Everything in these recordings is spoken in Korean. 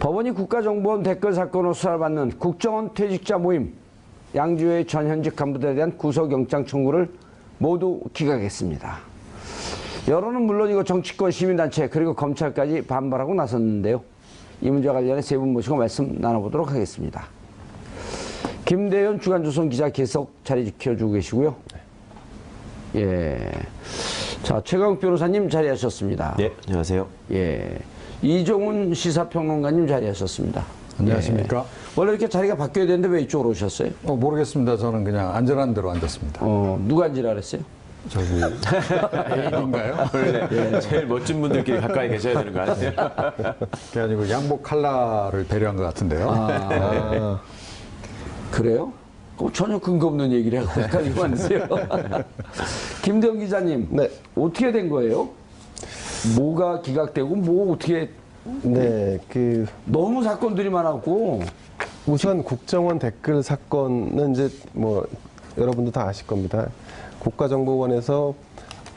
법원이 국가정보원 댓글 사건으로 수사를 받는 국정원 퇴직자 모임 양주회 전현직 간부들에 대한 구속영장 청구를 모두 기각했습니다. 여론은 물론이고 정치권, 시민단체 그리고 검찰까지 반발하고 나섰는데요. 이 문제와 관련해 세 분 모시고 말씀 나눠보도록 하겠습니다. 김대현 주간조선 기자 계속 자리 지켜주고 계시고요. 예. 자, 최강욱 변호사님 자리하셨습니다. 네, 안녕하세요. 예. 이종훈 시사평론가님 자리하셨습니다. 안녕하십니까? 예. 원래 이렇게 자리가 바뀌어야 되는데 왜 이쪽으로 오셨어요? 모르겠습니다. 저는 그냥 안전한 대로 앉았습니다. 누가 앉으라 그랬어요? 저기 애인인가요? 원래 제일 멋진 분들끼리 가까이 계셔야 되는 거 아니에요? 그게 아니고 양복 컬러를 배려한 것 같은데요. 그래요? 전혀 근거 없는 얘기를 하고 헷갈리고 앉으세요. 김대현 기자님, 네. 어떻게 된 거예요? 뭐가 기각되고 뭐 어떻게? 네, 너무 사건들이 많았고. 우선 국정원 댓글 사건은 이제 뭐 여러분도 다 아실 겁니다. 국가정보원에서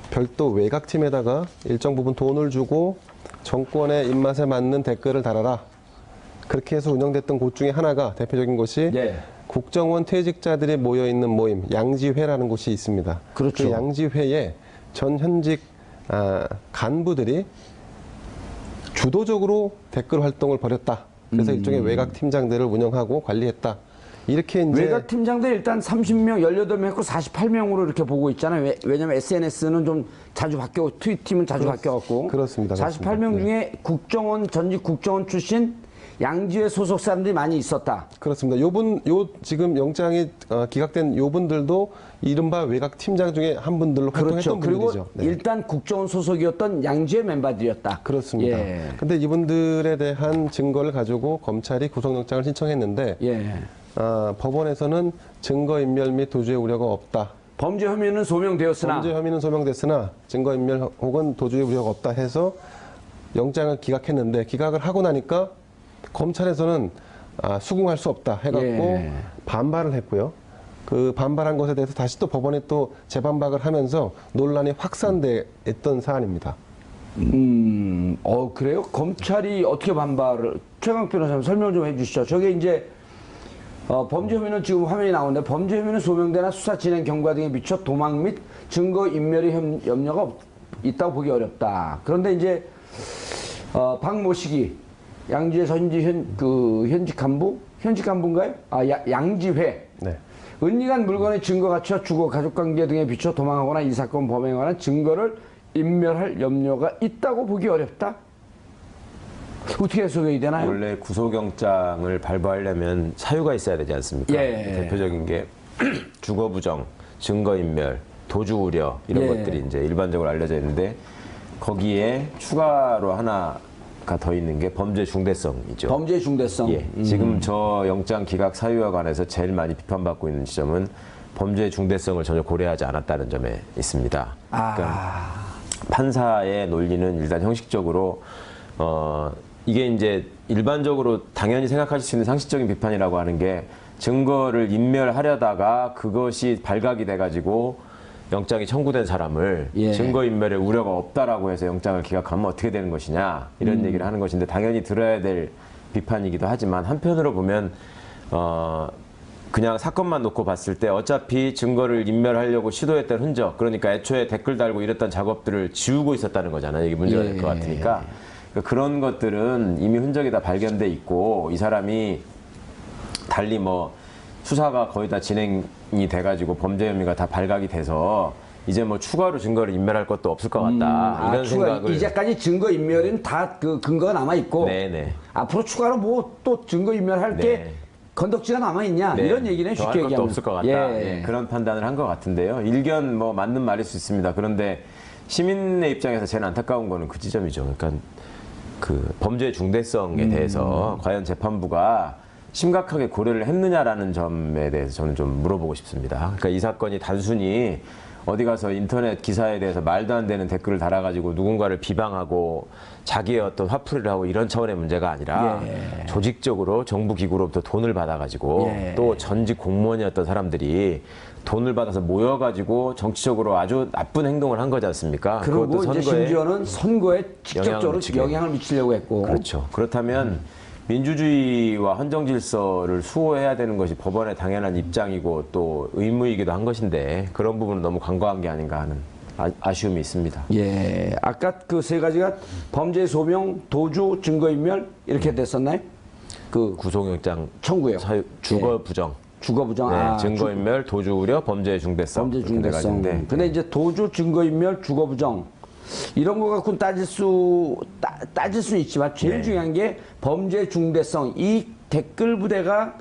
별도 외곽팀에다가 일정 부분 돈을 주고 정권의 입맛에 맞는 댓글을 달아라. 그렇게 해서 운영됐던 곳 중에 하나가 대표적인 곳이 네. 국정원 퇴직자들이 모여있는 모임 양지회라는 곳이 있습니다. 그렇죠. 그 양지회에 전 현직 간부들이 주도적으로 댓글 활동을 벌였다. 그래서 일종의 외곽 팀장들을 운영하고 관리했다. 이렇게 이제 외곽 팀장들 일단 30명, 18명 했고 48명으로 이렇게 보고 있잖아요. 왜냐면 SNS는 좀 자주 바뀌고 트윗팀은 자주 바뀌어갖고. 그렇습니다. 48명 중에 국정원, 전직 국정원 출신 양지회 소속 사람들이 많이 있었다. 그렇습니다. 지금 영장이 기각된 요분들도 이른바 외곽 팀장 중에 한 분들로 활동했던 그리고 분들이죠. 네. 일단 국정원 소속이었던 양지회 멤버들이었다. 그렇습니다. 예. 근데 이분들에 대한 증거를 가지고 검찰이 구속영장을 신청했는데 예. 법원에서는 증거인멸 및 도주의 우려가 없다. 범죄 혐의는 소명되었으나 범죄 혐의는 소명됐으나 증거인멸 혹은 도주의 우려가 없다 해서 영장을 기각했는데 기각을 하고 나니까 검찰에서는 수긍할 수 없다 해갖고 예. 반발을 했고요. 그 반발한 것에 대해서 다시 또 법원이 또 재반박을 하면서 논란이 확산됐던 사안입니다. 그래요? 검찰이 어떻게 반발을, 최강 변호사님 설명 좀 해주시죠. 저게 이제, 범죄 혐의는 지금 화면이 나오는데, 범죄 혐의는 소명되나 수사 진행 경과 등에 비춰 도망 및 증거 인멸의 염려가 있다고 보기 어렵다. 그런데 이제, 박모식이 양지회 현직 간부인가요? 양지회. 네. 은닉한 물건의 증거 가치와 주거, 가족관계 등에 비춰 도망하거나 이 사건 범행에 관한 증거를 인멸할 염려가 있다고 보기 어렵다? 어떻게 해석이 되나요? 원래 구속영장을 발부하려면 사유가 있어야 되지 않습니까? 예. 대표적인 게 주거부정, 증거인멸, 도주우려 이런 예. 것들이 이제 일반적으로 알려져 있는데 거기에 추가로 하나가 더 있는 게 범죄 중대성이죠. 범죄 중대성. 예. 지금 저 영장 기각 사유와 관해서 제일 많이 비판받고 있는 지점은 범죄 중대성을 전혀 고려하지 않았다는 점에 있습니다. 그러니까 판사의 논리는 일단 형식적으로 이게 이제 일반적으로 당연히 생각하실 수 있는 상식적인 비판이라고 하는 게 증거를 인멸하려다가 그것이 발각이 돼가지고 영장이 청구된 사람을 예. 증거인멸의 우려가 없다라고 해서 영장을 기각하면 어떻게 되는 것이냐 이런 얘기를 하는 것인데 당연히 들어야 될 비판이기도 하지만 한편으로 보면 그냥 사건만 놓고 봤을 때 어차피 증거를 인멸하려고 시도했던 흔적, 그러니까 애초에 댓글 달고 이랬던 작업들을 지우고 있었다는 거잖아요. 이게 문제가 될 것 같으니까. 그러니까 그런 것들은 이미 흔적이 다 발견돼 있고 이 사람이 달리 뭐 수사가 거의 다 진행이 돼가지고 범죄 혐의가 다 발각이 돼서 이제 뭐 추가로 증거를 인멸할 것도 없을 것 같다. 이런 생각을. 이제까지 증거 인멸은 다 그 근거가 남아 있고 네네. 앞으로 추가로 뭐 또 증거 인멸할 게 네. 건덕지가 남아 있냐 네. 이런 얘기는 더할 쉽게 것도 얘기하면 없을 것 같다. 예, 그런 판단을 한 것 같은데요. 일견 뭐 맞는 말일 수 있습니다. 그런데 시민의 입장에서 제일 안타까운 거는 그 지점이죠. 그러니까 그 범죄 중대성에 대해서 과연 재판부가 심각하게 고려를 했느냐라는 점에 대해서 저는 좀 물어보고 싶습니다. 그러니까 이 사건이 단순히 어디 가서 인터넷 기사에 대해서 말도 안 되는 댓글을 달아가지고 누군가를 비방하고 자기의 어떤 화풀이를 하고 이런 차원의 문제가 아니라 조직적으로 정부 기구로부터 돈을 받아가지고 또 전직 공무원이었던 사람들이 돈을 받아서 모여가지고 정치적으로 아주 나쁜 행동을 한 거지 않습니까? 그리고 이제 심지어는 선거에 직접적으로 영향을 미치려고 했고. 그렇죠. 그렇다면 민주주의와 헌정 질서를 수호해야 되는 것이 법원의 당연한 입장이고 또 의무이기도 한 것인데 그런 부분은 너무 간과한 게 아닌가 하는 아쉬움이 있습니다. 예, 아까 그 세 가지가 범죄 소명, 도주, 증거인멸 이렇게 됐었나요? 그 구속영장 청구요. 주거 부정. 주거 부정. 네, 증거인멸, 도주 우려, 범죄 중대성. 범죄 중대성. 중대성. 근데 이제 도주, 증거인멸, 주거 부정 이런 거 갖고는 따질 수 있지만 제일 네. 중요한 게 범죄 중대성. 이 댓글 부대가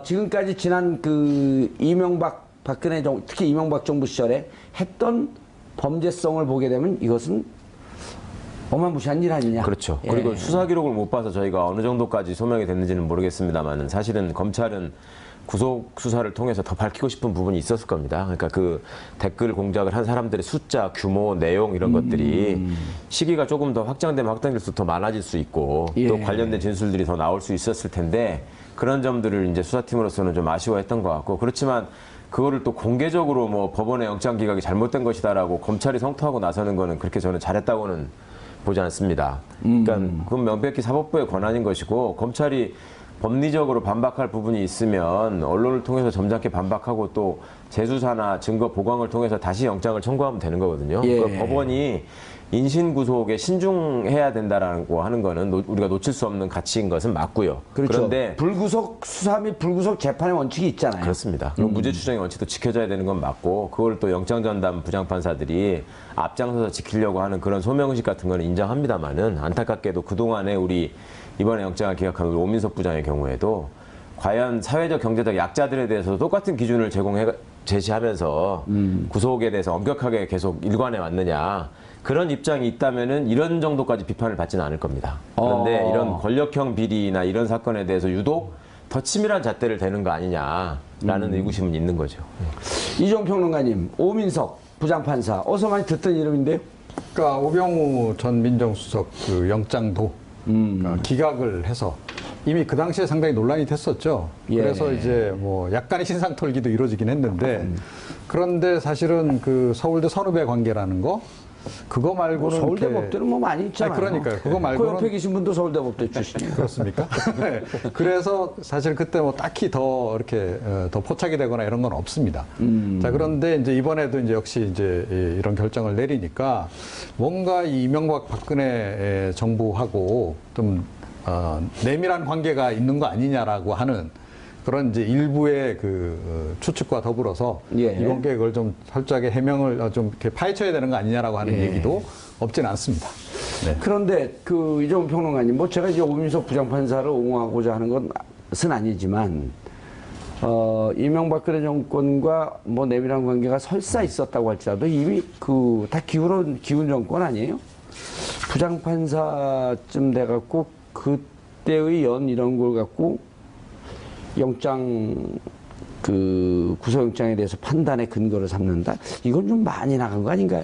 지금까지 지난 그 이명박, 박근혜 정부, 특히 이명박 정부 시절에 했던 범죄성을 보게 되면 이것은 어마무시한 일 아니냐. 그렇죠. 예. 그리고 수사 기록을 못 봐서 저희가 어느 정도까지 소명이 됐는지는 모르겠습니다만 사실은 검찰은 구속 수사를 통해서 더 밝히고 싶은 부분이 있었을 겁니다. 그러니까 그 댓글 공작을 한 사람들의 숫자, 규모, 내용 이런 것들이 시기가 조금 더 확장되면 확장될수록 더 많아질 수 있고 예. 또 관련된 진술들이 더 나올 수 있었을 텐데 그런 점들을 이제 수사팀으로서는 좀 아쉬워했던 것 같고 그렇지만 그거를 또 공개적으로 뭐 법원의 영장 기각이 잘못된 것이다라고 검찰이 성토하고 나서는 거는 그렇게 저는 잘했다고는 보지 않습니다. 그러니까 그건 명백히 사법부의 권한인 것이고 검찰이 법리적으로 반박할 부분이 있으면 언론을 통해서 점잖게 반박하고 또 재수사나 증거 보강을 통해서 다시 영장을 청구하면 되는 거거든요. 예. 그러니까 법원이 인신 구속에 신중해야 된다라고 하는 거는 우리가 놓칠 수 없는 가치인 것은 맞고요. 그렇죠. 그런데 불구속 수사 및 불구속 재판의 원칙이 있잖아요. 그렇습니다. 그럼 무죄 추정의 원칙도 지켜져야 되는 건 맞고 그걸 또 영장 전담 부장판사들이 앞장서서 지키려고 하는 그런 소명의식 같은 거는 인정합니다만은 안타깝게도 그동안에 우리 이번에 영장을 기각한 우리 오민석 부장의 경우에도 과연 사회적 경제적 약자들에 대해서 똑같은 기준을 제시하면서 구속에 대해서 엄격하게 계속 일관해 왔느냐 그런 입장이 있다면은 이런 정도까지 비판을 받지는 않을 겁니다. 그런데 이런 권력형 비리나 이런 사건에 대해서 유독 더 치밀한 잣대를 대는 거 아니냐라는 의구심은 있는 거죠. 이종 평론가님, 오민석 부장판사 어서 많이 듣던 이름인데요. 그러니까 오병우 전 민정수석 그 영장도 그러니까 기각을 해서 이미 그 당시에 상당히 논란이 됐었죠. 예. 그래서 이제 뭐 약간의 신상 털기도 이루어지긴 했는데 그런데 사실은 그 서울대 선후배 관계라는 거 그거 말고는 서울대 이렇게- 법대는 뭐 많이 있잖아요. 아니, 그러니까요. 그거 그 말고는 옆에 계신 분도 서울대 법대 출신이에요. 그렇습니까? 네. 그래서 사실 그때 뭐 딱히 더 이렇게 더 포착이 되거나 이런 건 없습니다. 자, 그런데 이제 이번에도 이제 역시 이제 이런 결정을 내리니까 뭔가 이 이명박 박근혜 정부하고 좀 내밀한 관계가 있는 거 아니냐라고 하는 그런 이제 일부의 그 추측과 더불어서 예. 이번 기회에 그걸 좀 철저하게 해명을 좀 이렇게 파헤쳐야 되는 거 아니냐라고 하는 예. 얘기도 없지는 않습니다. 네. 그런데 그 이종 평론가님, 뭐 제가 이제 오민석 부장판사를 옹호하고자 하는 것은 아니지만 이명박근혜 정권과 뭐 내밀한 관계가 설사 있었다고 할지라도 이미 그 다 기운 정권 아니에요? 부장판사쯤 돼갖고 그때의 이런 걸 갖고 영장 그 구속영장에 대해서 판단의 근거를 삼는다. 이건 좀 많이 나간 거 아닌가요?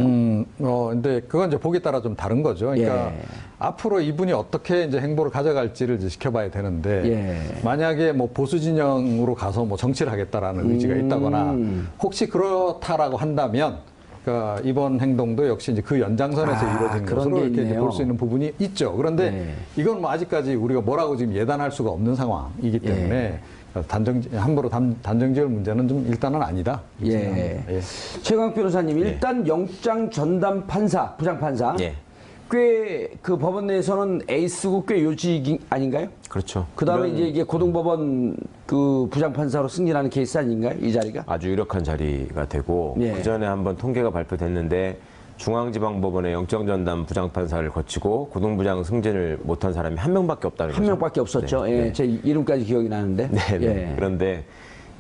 근데 그건 이제 보기에 따라 좀 다른 거죠. 그러니까 예. 앞으로 이분이 어떻게 이제 행보를 가져갈지를 이제 지켜봐야 되는데 예. 만약에 뭐 보수 진영으로 가서 뭐 정치를 하겠다라는 의지가 있다거나 혹시 그렇다라고 한다면 그러니까 이번 행동도 역시 이제 그 연장선에서 이루어진 그런 것으로 게 이렇게 있네요. 볼 수 있는 부분이 있죠. 그런데 네. 이건 뭐 아직까지 우리가 뭐라고 지금 예단할 수가 없는 상황이기 때문에 함부로 단정지을 문제는 좀 일단은 아니다. 예. 예. 최강 변호사님, 일단 영장 전담 판사, 부장판사. 예. 꽤 그 법원 내에서는 에이스고 꽤 요직 아닌가요? 그렇죠. 그 다음에 이런 이제 이게 고등법원 그 부장판사로 승진하는 케이스 아닌가요? 이 자리가? 아주 유력한 자리가 되고 예. 그 전에 한번 통계가 발표됐는데 중앙지방법원의 영장전담 부장판사를 거치고 고등부장 승진을 못한 사람이 한 명밖에 없다는 한 거죠. 명밖에 없었죠. 네, 예, 네. 제 이름까지 기억이 나는데. 네, 네. 예. 그런데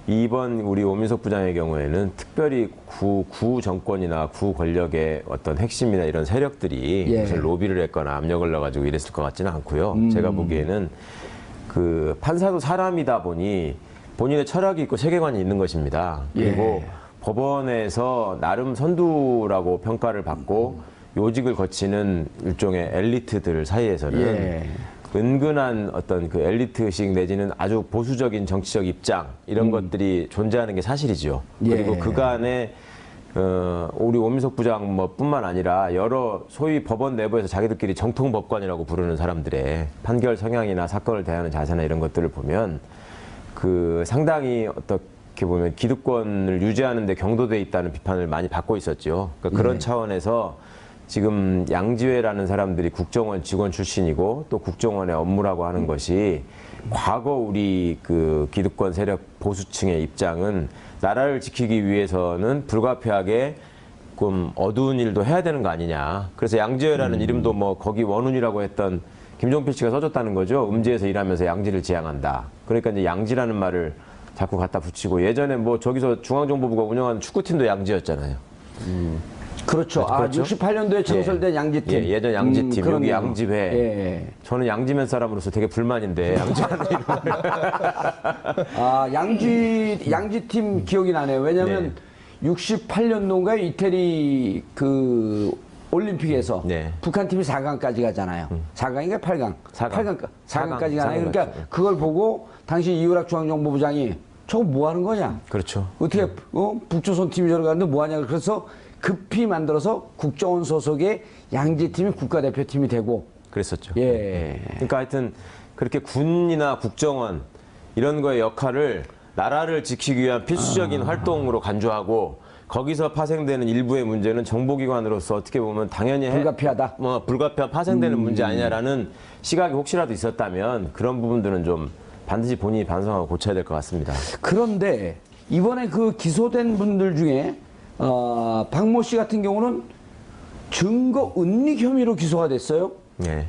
이번 우리 오민석 부장의 경우에는 특별히 구 정권이나 구 권력의 어떤 핵심이나 이런 세력들이 예. 무슨 로비를 했거나 압력을 넣어가지고 이랬을 것 같지는 않고요. 제가 보기에는 그 판사도 사람이다 보니 본인의 철학이 있고 세계관이 있는 것입니다. 그리고 법원에서 나름 선두라고 평가를 받고 요직을 거치는 일종의 엘리트들 사이에서는 예. 은근한 어떤 그 엘리트식 내지는 아주 보수적인 정치적 입장 이런 것들이 존재하는 게 사실이죠. 예. 그리고 그간에 우리 오민석 부장 뿐만 아니라 여러 소위 법원 내부에서 자기들끼리 정통 법관이라고 부르는 사람들의 판결 성향이나 사건을 대하는 자세나 이런 것들을 보면 그 상당히 어떻게 보면 기득권을 유지하는 데 경도돼 있다는 비판을 많이 받고 있었죠. 그러니까 그런 차원에서 지금 양지회라는 사람들이 국정원 직원 출신이고 또 국정원의 업무라고 하는 것이 과거 우리 그 기득권 세력 보수층의 입장은 나라를 지키기 위해서는 불가피하게 좀 어두운 일도 해야 되는 거 아니냐. 그래서 양지회라는 이름도 뭐 거기 원훈이라고 했던 김종필 씨가 써줬다는 거죠. 음지에서 일하면서 양지를 지향한다. 그러니까 이제 양지라는 말을 자꾸 갖다 붙이고 예전에 뭐 저기서 중앙정보부가 운영하는 축구팀도 양지였잖아요. 그렇죠. 그렇죠? 68년도에 창설된 양지팀. 예전 양지팀, 여기 그러네요. 양지회. 예. 저는 양지면 사람으로서 되게 불만인데 양지라는 양지팀 기억이 나네요. 왜냐하면 68년도인가에 이태리 그 올림픽에서 네. 북한 팀이 4강까지 가잖아요. 4강인가 8강? 4강까지 가나요. 그러니까 갔죠. 그걸 보고 당시 이유락 중앙정보부장이 저거 뭐 하는 거냐? 그렇죠. 어떻게 북조선 팀이 저러 가는데 뭐 하냐? 그래서 급히 만들어서 국정원 소속의 양지팀이 국가대표팀이 되고 그랬었죠. 예. 그러니까 하여튼 그렇게 군이나 국정원 이런 거의 역할을 나라를 지키기 위한 필수적인 활동으로 간주하고 거기서 파생되는 일부의 문제는 정보기관으로서 어떻게 보면 당연히 불가피하다. 불가피한 파생되는 문제 아니냐라는 시각이 혹시라도 있었다면 그런 부분들은 좀 반드시 본인이 반성하고 고쳐야 될 것 같습니다. 그런데 이번에 그 기소된 분들 중에 박모 씨 같은 경우는 증거 은닉 혐의로 기소가 됐어요. 네.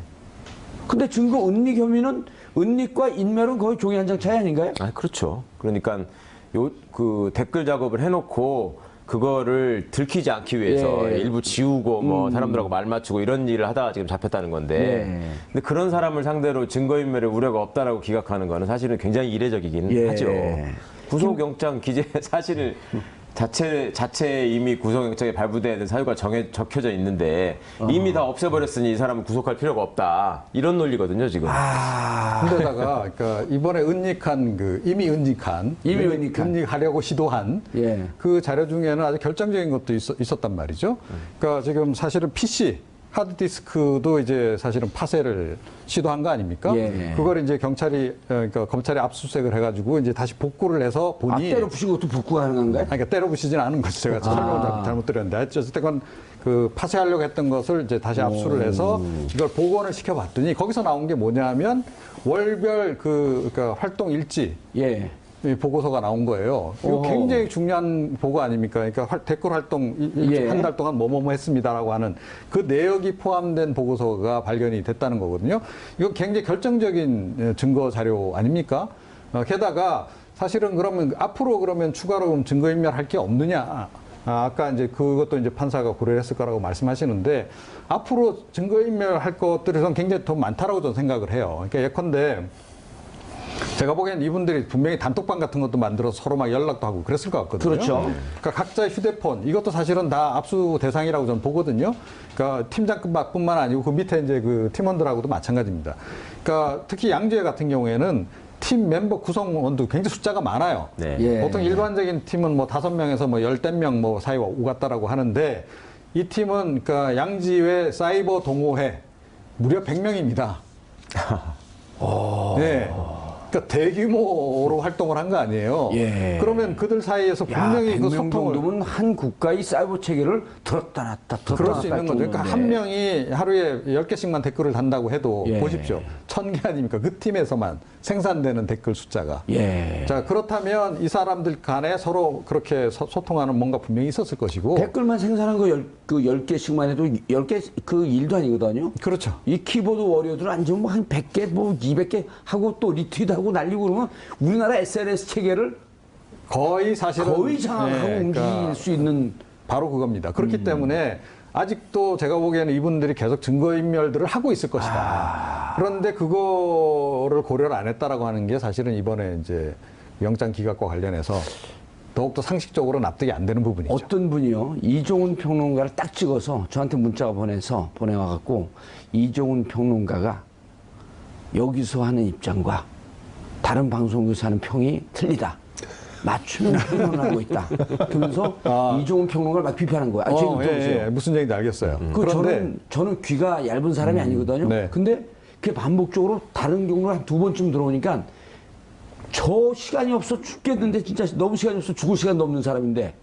근데 증거 은닉 혐의는 은닉과 인멸은 거의 종이 한 장 차이 아닌가요? 그렇죠. 그러니까 그 댓글 작업을 해놓고 그거를 들키지 않기 위해서 예. 일부 지우고 뭐 사람들하고 말 맞추고 이런 일을 하다가 지금 잡혔다는 건데 예. 근데 그런 사람을 상대로 증거인멸의 우려가 없다라고 기각하는 거는 사실은 굉장히 이례적이긴 예. 하죠. 구속영장 기재 사실을 자체에 이미 구속영장에 발부돼야 되는 사유가 적혀져 있는데 이미 다 없애버렸으니 이 사람은 구속할 필요가 없다. 이런 논리거든요, 지금. 근데다가 그러니까 이번에 이미 은닉하려고 시도한 예. 그 자료 중에는 아주 결정적인 것도 있었단 말이죠. 그러니까 지금 사실은 PC 하드디스크도 이제 사실은 파쇄를 시도한 거 아닙니까? 예. 그걸 이제 그러니까 검찰이 압수수색을 해가지고 이제 다시 복구를 해서 본이 때려 부신 것도 복구하는 건가요? 그러니까 때려 부시진 않은 거죠. 제가 설명을 잘못 드렸는데. 어쨌든 그 파쇄하려고 했던 것을 이제 다시 압수를 해서 이걸 복원을 시켜봤더니 거기서 나온 게 뭐냐면 월별 그러니까 활동 일지. 예. 이 보고서가 나온 거예요. 이거 굉장히 중요한 보고 아닙니까? 그러니까 댓글 활동 예. 한 달 동안 뭐뭐뭐 했습니다라고 하는 그 내역이 포함된 보고서가 발견이 됐다는 거거든요. 이거 굉장히 결정적인 증거 자료 아닙니까? 게다가 사실은 그러면 앞으로 그러면 추가로 증거인멸할 게 없느냐? 아까 이제 그것도 이제 판사가 고려했을 거라고 말씀하시는데 앞으로 증거인멸할 것들에선 굉장히 더 많다라고 저는 생각을 해요. 그러니까 예컨대 제가 보기엔 이분들이 분명히 단톡방 같은 것도 만들어서 서로 막 연락도 하고 그랬을 것 같거든요. 그렇죠. 그러니까 각자의 휴대폰 이것도 사실은 다 압수 대상이라고 저는 보거든요. 그러니까 팀장급뿐만 아니고 그 밑에 이제 그 팀원들하고도 마찬가지입니다. 그러니까 특히 양지회 같은 경우에는 팀 멤버 구성원도 굉장히 숫자가 많아요. 네. 예. 보통 일반적인 팀은 뭐 5명에서 뭐 10명 뭐 사이 오갔다라고 하는데 이 팀은 그러니까 양지회 사이버 동호회 무려 100명입니다. 네. 그러니까 대규모로 활동을 한 거 아니에요. 예. 그러면 그들 사이에서 분명히 그 100명 소통을 정도면 한 국가의 사이버 체계를 들었다 놨다 그럴 수 있는 거죠. 그러니까 한 명이 하루에 10개씩만 댓글을 단다고 해도 예. 보십시오. 1000개 아닙니까? 그 팀에서만 생산되는 댓글 숫자가. 예. 자, 그렇다면 이 사람들 간에 서로 그렇게 소통하는 뭔가 분명히 있었을 것이고. 댓글만 생산한 거 10개씩만 해도 10개 그 일도 아니거든요. 그렇죠. 이 키보드 워리어들 앉으면 뭐 한 100개, 뭐 200개 하고 또 리트윗하고 날리고 그러면 우리나라 SNS 체계를 거의 사실은 거의 장악하고 예, 움직일 그러니까 수 있는 바로 그겁니다. 그렇기 때문에 아직도 제가 보기에는 이분들이 계속 증거인멸들을 하고 있을 것이다. 그런데 그거를 고려를 안 했다라고 하는 게 사실은 이번에 이제 영장 기각과 관련해서 더욱더 상식적으로 납득이 안 되는 부분이죠. 어떤 분이요 이종훈 평론가를 딱 찍어서 저한테 문자가 보내와갖고 이종훈 평론가가 여기서 하는 입장과 다른 방송국에서 하는 평이 틀리다. 맞춤형 평론을 하고 있다. 그러면서 이종훈 평론가를 막 비판한 거야. 지금 들어보세요. 무슨 얘기인지 알겠어요. 저는 귀가 얇은 사람이 아니거든요. 네. 근데 그게 반복적으로 다른 경우를 한 2번쯤 들어오니까 저 시간이 없어 죽겠는데 진짜 너무 시간이 없어 죽을 시간 넘는 사람인데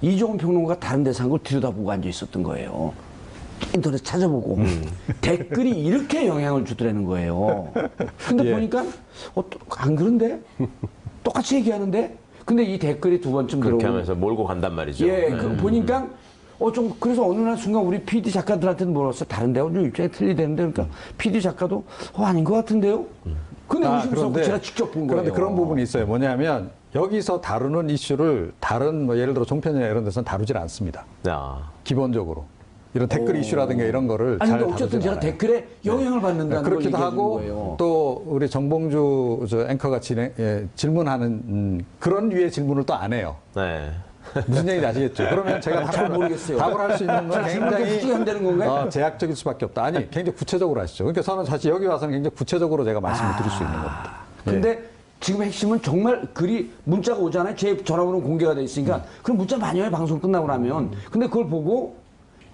이종훈 평론가가 다른 데서 한 걸 들여다보고 앉아 있었던 거예요. 인터넷 찾아보고 댓글이 이렇게 영향을 주더라는 거예요. 근데 보니까 안 그런데? 똑같이 얘기하는데? 근데 이 댓글이 2번쯤 들어오고 그렇게 하면서 몰고 간단 말이죠. 예, 보니까 좀 그래서 어느 날 순간 우리 PD 작가들한테는 물었어. 다른데요? 좀 입장이 틀리대는데 그러니까 PD 작가도 아닌 것 같은데요? 근데 의심스럽고 제가 직접 본 거예요. 그런데 그런 부분이 있어요. 뭐냐면 여기서 다루는 이슈를 다른 뭐 예를 들어 종편이나 이런 데서는 다루질 않습니다. 기본적으로. 이런 댓글 이슈라든가 이런 거를 아니, 잘 근데 어쨌든 제가 댓글에 영향을 받는다는 걸 그렇기도 얘기해 하고 주는 거예요. 또 우리 정봉주 앵커가 질문하는 그런 류의 질문을 또 안 해요. 네. 무슨 얘기인지 아시겠죠? 그러면 제가 잘 모르겠어요. 답을 할 수 있는 건 굉장히 한다는 건가요? 제약적일 수밖에 없다. 아니, 굉장히 구체적으로 하시죠. 그러니까 저는 사실 여기 와서는 굉장히 구체적으로 제가 말씀을 드릴 수 있는 겁니다. 근데 지금 핵심은 정말 글이 문자가 오잖아요. 제 전화번호 공개가 돼 있으니까 그럼 문자 많이 와요. 방송 끝나고 나면. 근데 그걸 보고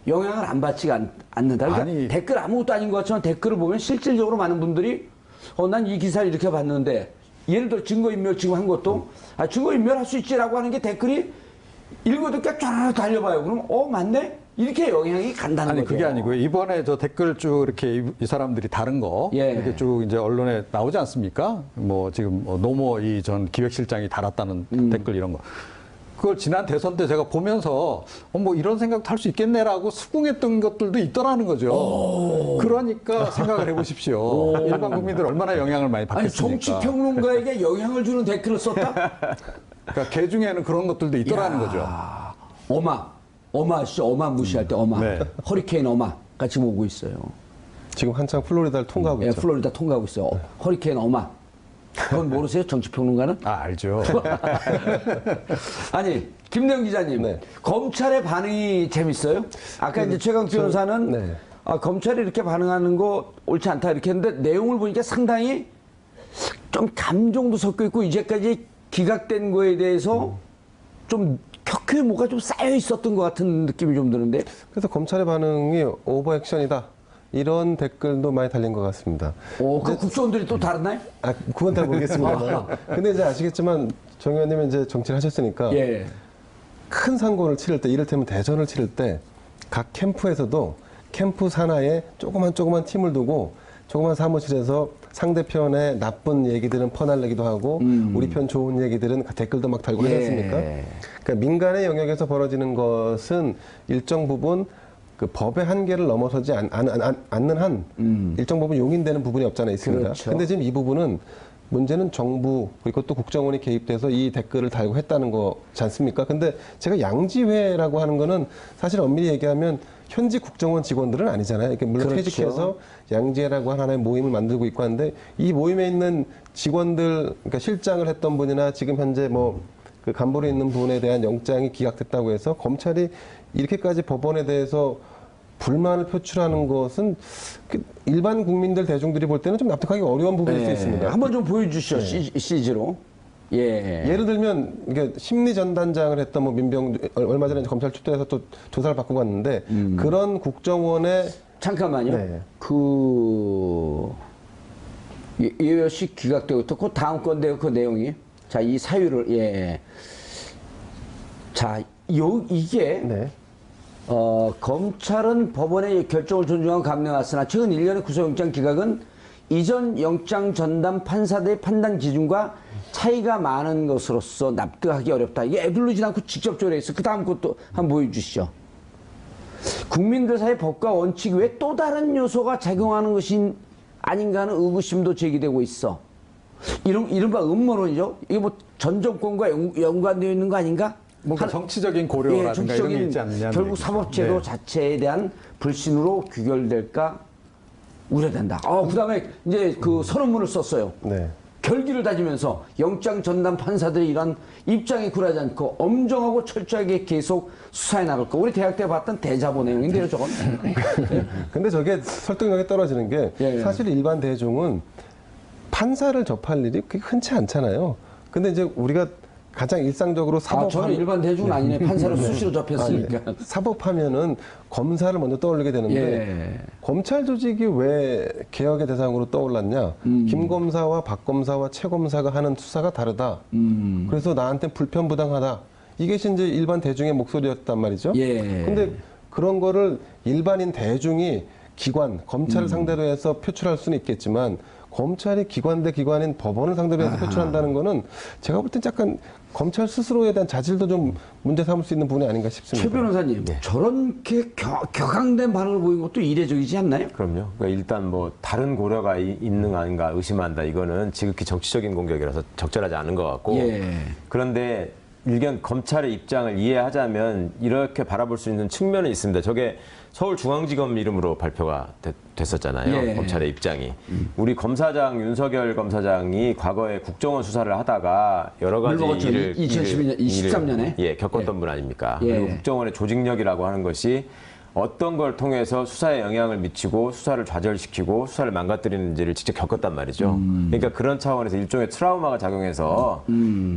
영향을 안 받지가 않는다. 그러니까 아니, 댓글 아무것도 아닌 것 같지만 댓글을 보면 실질적으로 많은 분들이 난 이 기사를 이렇게 봤는데 예를 들어 증거인멸 지금 한 것도 증거인멸할 수 있지라고 하는 게 댓글이 읽어도 쫙 달려봐요. 그럼 맞네? 이렇게 영향이 간다는 아니 거죠. 그게 아니고요. 이번에 저 댓글 쭉 이렇게 이 사람들이 다른 거 이렇게 쭉 이제 언론에 나오지 않습니까? 뭐 지금 노모 전 기획실장이 달았다는 댓글 이런 거. 그걸 지난 대선 때 제가 보면서 뭐 이런 생각도 할 수 있겠네라고 수긍했던 것들도 있더라는 거죠. 그러니까 생각을 해보십시오. 일반 국민들 얼마나 영향을 많이 받겠습니까? 아니 정치평론가에게 영향을 주는 댓글을 썼다? 그러니까 개 중에는 그런 것들도 있더라는 거죠. 어마 씨, 어마 무시할 때 어마. 네. 허리케인 어마가 지금 오고 있어요. 지금 한창 플로리다를 통과하고 있죠. 플로리다 통과하고 있어요. 허리케인 어마. 그건 모르세요? 정치평론가는? 알죠. 아니, 김대영 기자님. 네. 검찰의 반응이 재밌어요? 아까 이제 최강 변호사는 네. 검찰이 이렇게 반응하는 거 옳지 않다 이렇게 했는데 내용을 보니까 상당히 좀 감정도 섞여 있고 이제까지 기각된 거에 대해서 좀 켜켜이 뭐가 좀 쌓여 있었던 것 같은 느낌이 좀 드는데. 그래서 검찰의 반응이 오버액션이다. 이런 댓글도 많이 달린 것 같습니다. 그 국회의원들이 또 다르나요? 그건 잘 모르겠습니다만. 근데 이제 아시겠지만 정 의원님은 이제 정치를 하셨으니까 예. 큰 상권을 치를 때, 이를테면 대선을 치를 때 각 캠프에서도 캠프 산하에 조그만 팀을 두고 조그만 사무실에서 상대편의 나쁜 얘기들은 퍼날리기도 하고 우리 편 좋은 얘기들은 댓글도 막 달고 하지 않습니까? 그러니까 민간의 영역에서 벌어지는 것은 일정 부분 그 법의 한계를 넘어서지 않는 한 일정 부분 용인되는 부분이 없잖아 있습니다. 그렇죠. 근데 지금 이 부분은 문제는 정부 그리고 또 국정원이 개입돼서 이 댓글을 달고 했다는 거지 않습니까? 근데 제가 양지회라고 하는 거는 사실 엄밀히 얘기하면 현직 국정원 직원들은 아니잖아요. 그러니까 물론 그렇죠. 퇴직해서 양지회라고 하나의 모임을 만들고 있고 하는데 이 모임에 있는 직원들, 그러니까 실장을 했던 분이나 지금 현재 뭐 그 간부로 있는 분에 대한 영장이 기각됐다고 해서 검찰이 이렇게까지 법원에 대해서 불만을 표출하는 것은 일반 국민들 대중들이 볼 때는 좀 납득하기 어려운 부분일 수 있습니다. 한번 좀 보여주시죠. CG로. 예를 들면 이게 심리 전단장을 했던 뭐 민병 얼마 전에 검찰 출두해서 또 조사를 받고 갔는데 그런 국정원의 잠깐만요. 네. 예외시 기각되고 또 그 다음 건데요. 그 내용이. 자, 이 사유를 자, 이게 네. 검찰은 법원의 결정을 존중하고 감내왔으나 최근 1년의 구속영장 기각은 이전 영장 전담 판사들의 판단 기준과 차이가 많은 것으로서 납득하기 어렵다. 이게 애들르지 않고 직접적으로 했어. 그 다음 것도 한번 보여주시죠. 국민들 사이 법과 원칙 외에 또 다른 요소가 작용하는 것이 아닌가 하는 의구심도 제기되고 있어. 이른바 음모론이죠. 이게 뭐 전 정권과 연관되어 있는 거 아닌가? 뭔가 정치적인 고려라든가 이런 게 있지 않느냐. 결국 사법제도 자체에 대한 불신으로 귀결될까 우려된다. 그 다음에 이제 그 선언문을 썼어요. 네. 결기를 다지면서 영장 전담 판사들이 이런 입장에 굴하지 않고 엄정하고 철저하게 계속 수사해 나갈 거. 우리 대학 때 봤던 대자보 내용인데요, 저건. 근데 저게 설득력이 떨어지는 게 사실 일반 대중은 판사를 접할 일이 그렇게 흔치 않잖아요. 근데 이제 우리가 가장 일상적으로 아, 저는 사법하면 일반 대중은 아니네. 판사로 수시로 접했으니까. 사법하면은 검사를 먼저 떠올리게 되는데 예. 검찰 조직이 왜 개혁의 대상으로 떠올랐냐? 김 검사와 박 검사와 최 검사가 하는 수사가 다르다. 그래서 나한테 불편부당하다. 이게 이제 일반 대중의 목소리였단 말이죠. 예. 근데 그런 거를 일반인 대중이 기관, 검찰을 상대로 해서 표출할 수는 있겠지만 검찰이 기관 대 기관인 법원을 상대로 해서 표출한다는 거는 제가 볼 땐 약간 검찰 스스로에 대한 자질도 좀 문제 삼을 수 있는 부분이 아닌가 싶습니다. 최 변호사님, 저렇게 격앙된 반응을 보인 것도 이례적이지 않나요? 그럼요. 그러니까 일단 뭐 다른 고려가 있는 아닌가 의심한다. 이거는 지극히 정치적인 공격이라서 적절하지 않은 것 같고. 예. 그런데 일견 검찰의 입장을 이해하자면 이렇게 바라볼 수 있는 측면은 있습니다. 저게 서울중앙지검 이름으로 발표가 됐었잖아요. 예. 검찰의 입장이. 우리 검사장 윤석열 검사장이 과거에 국정원 수사를 하다가 여러 가지 물먹었죠. 2012년, 13년에. 예, 겪었던 분 아닙니까? 예. 그리고 국정원의 조직력이라고 하는 것이 어떤 걸 통해서 수사에 영향을 미치고 수사를 좌절시키고 수사를 망가뜨리는지를 직접 겪었단 말이죠. 그러니까 그런 차원에서 일종의 트라우마가 작용해서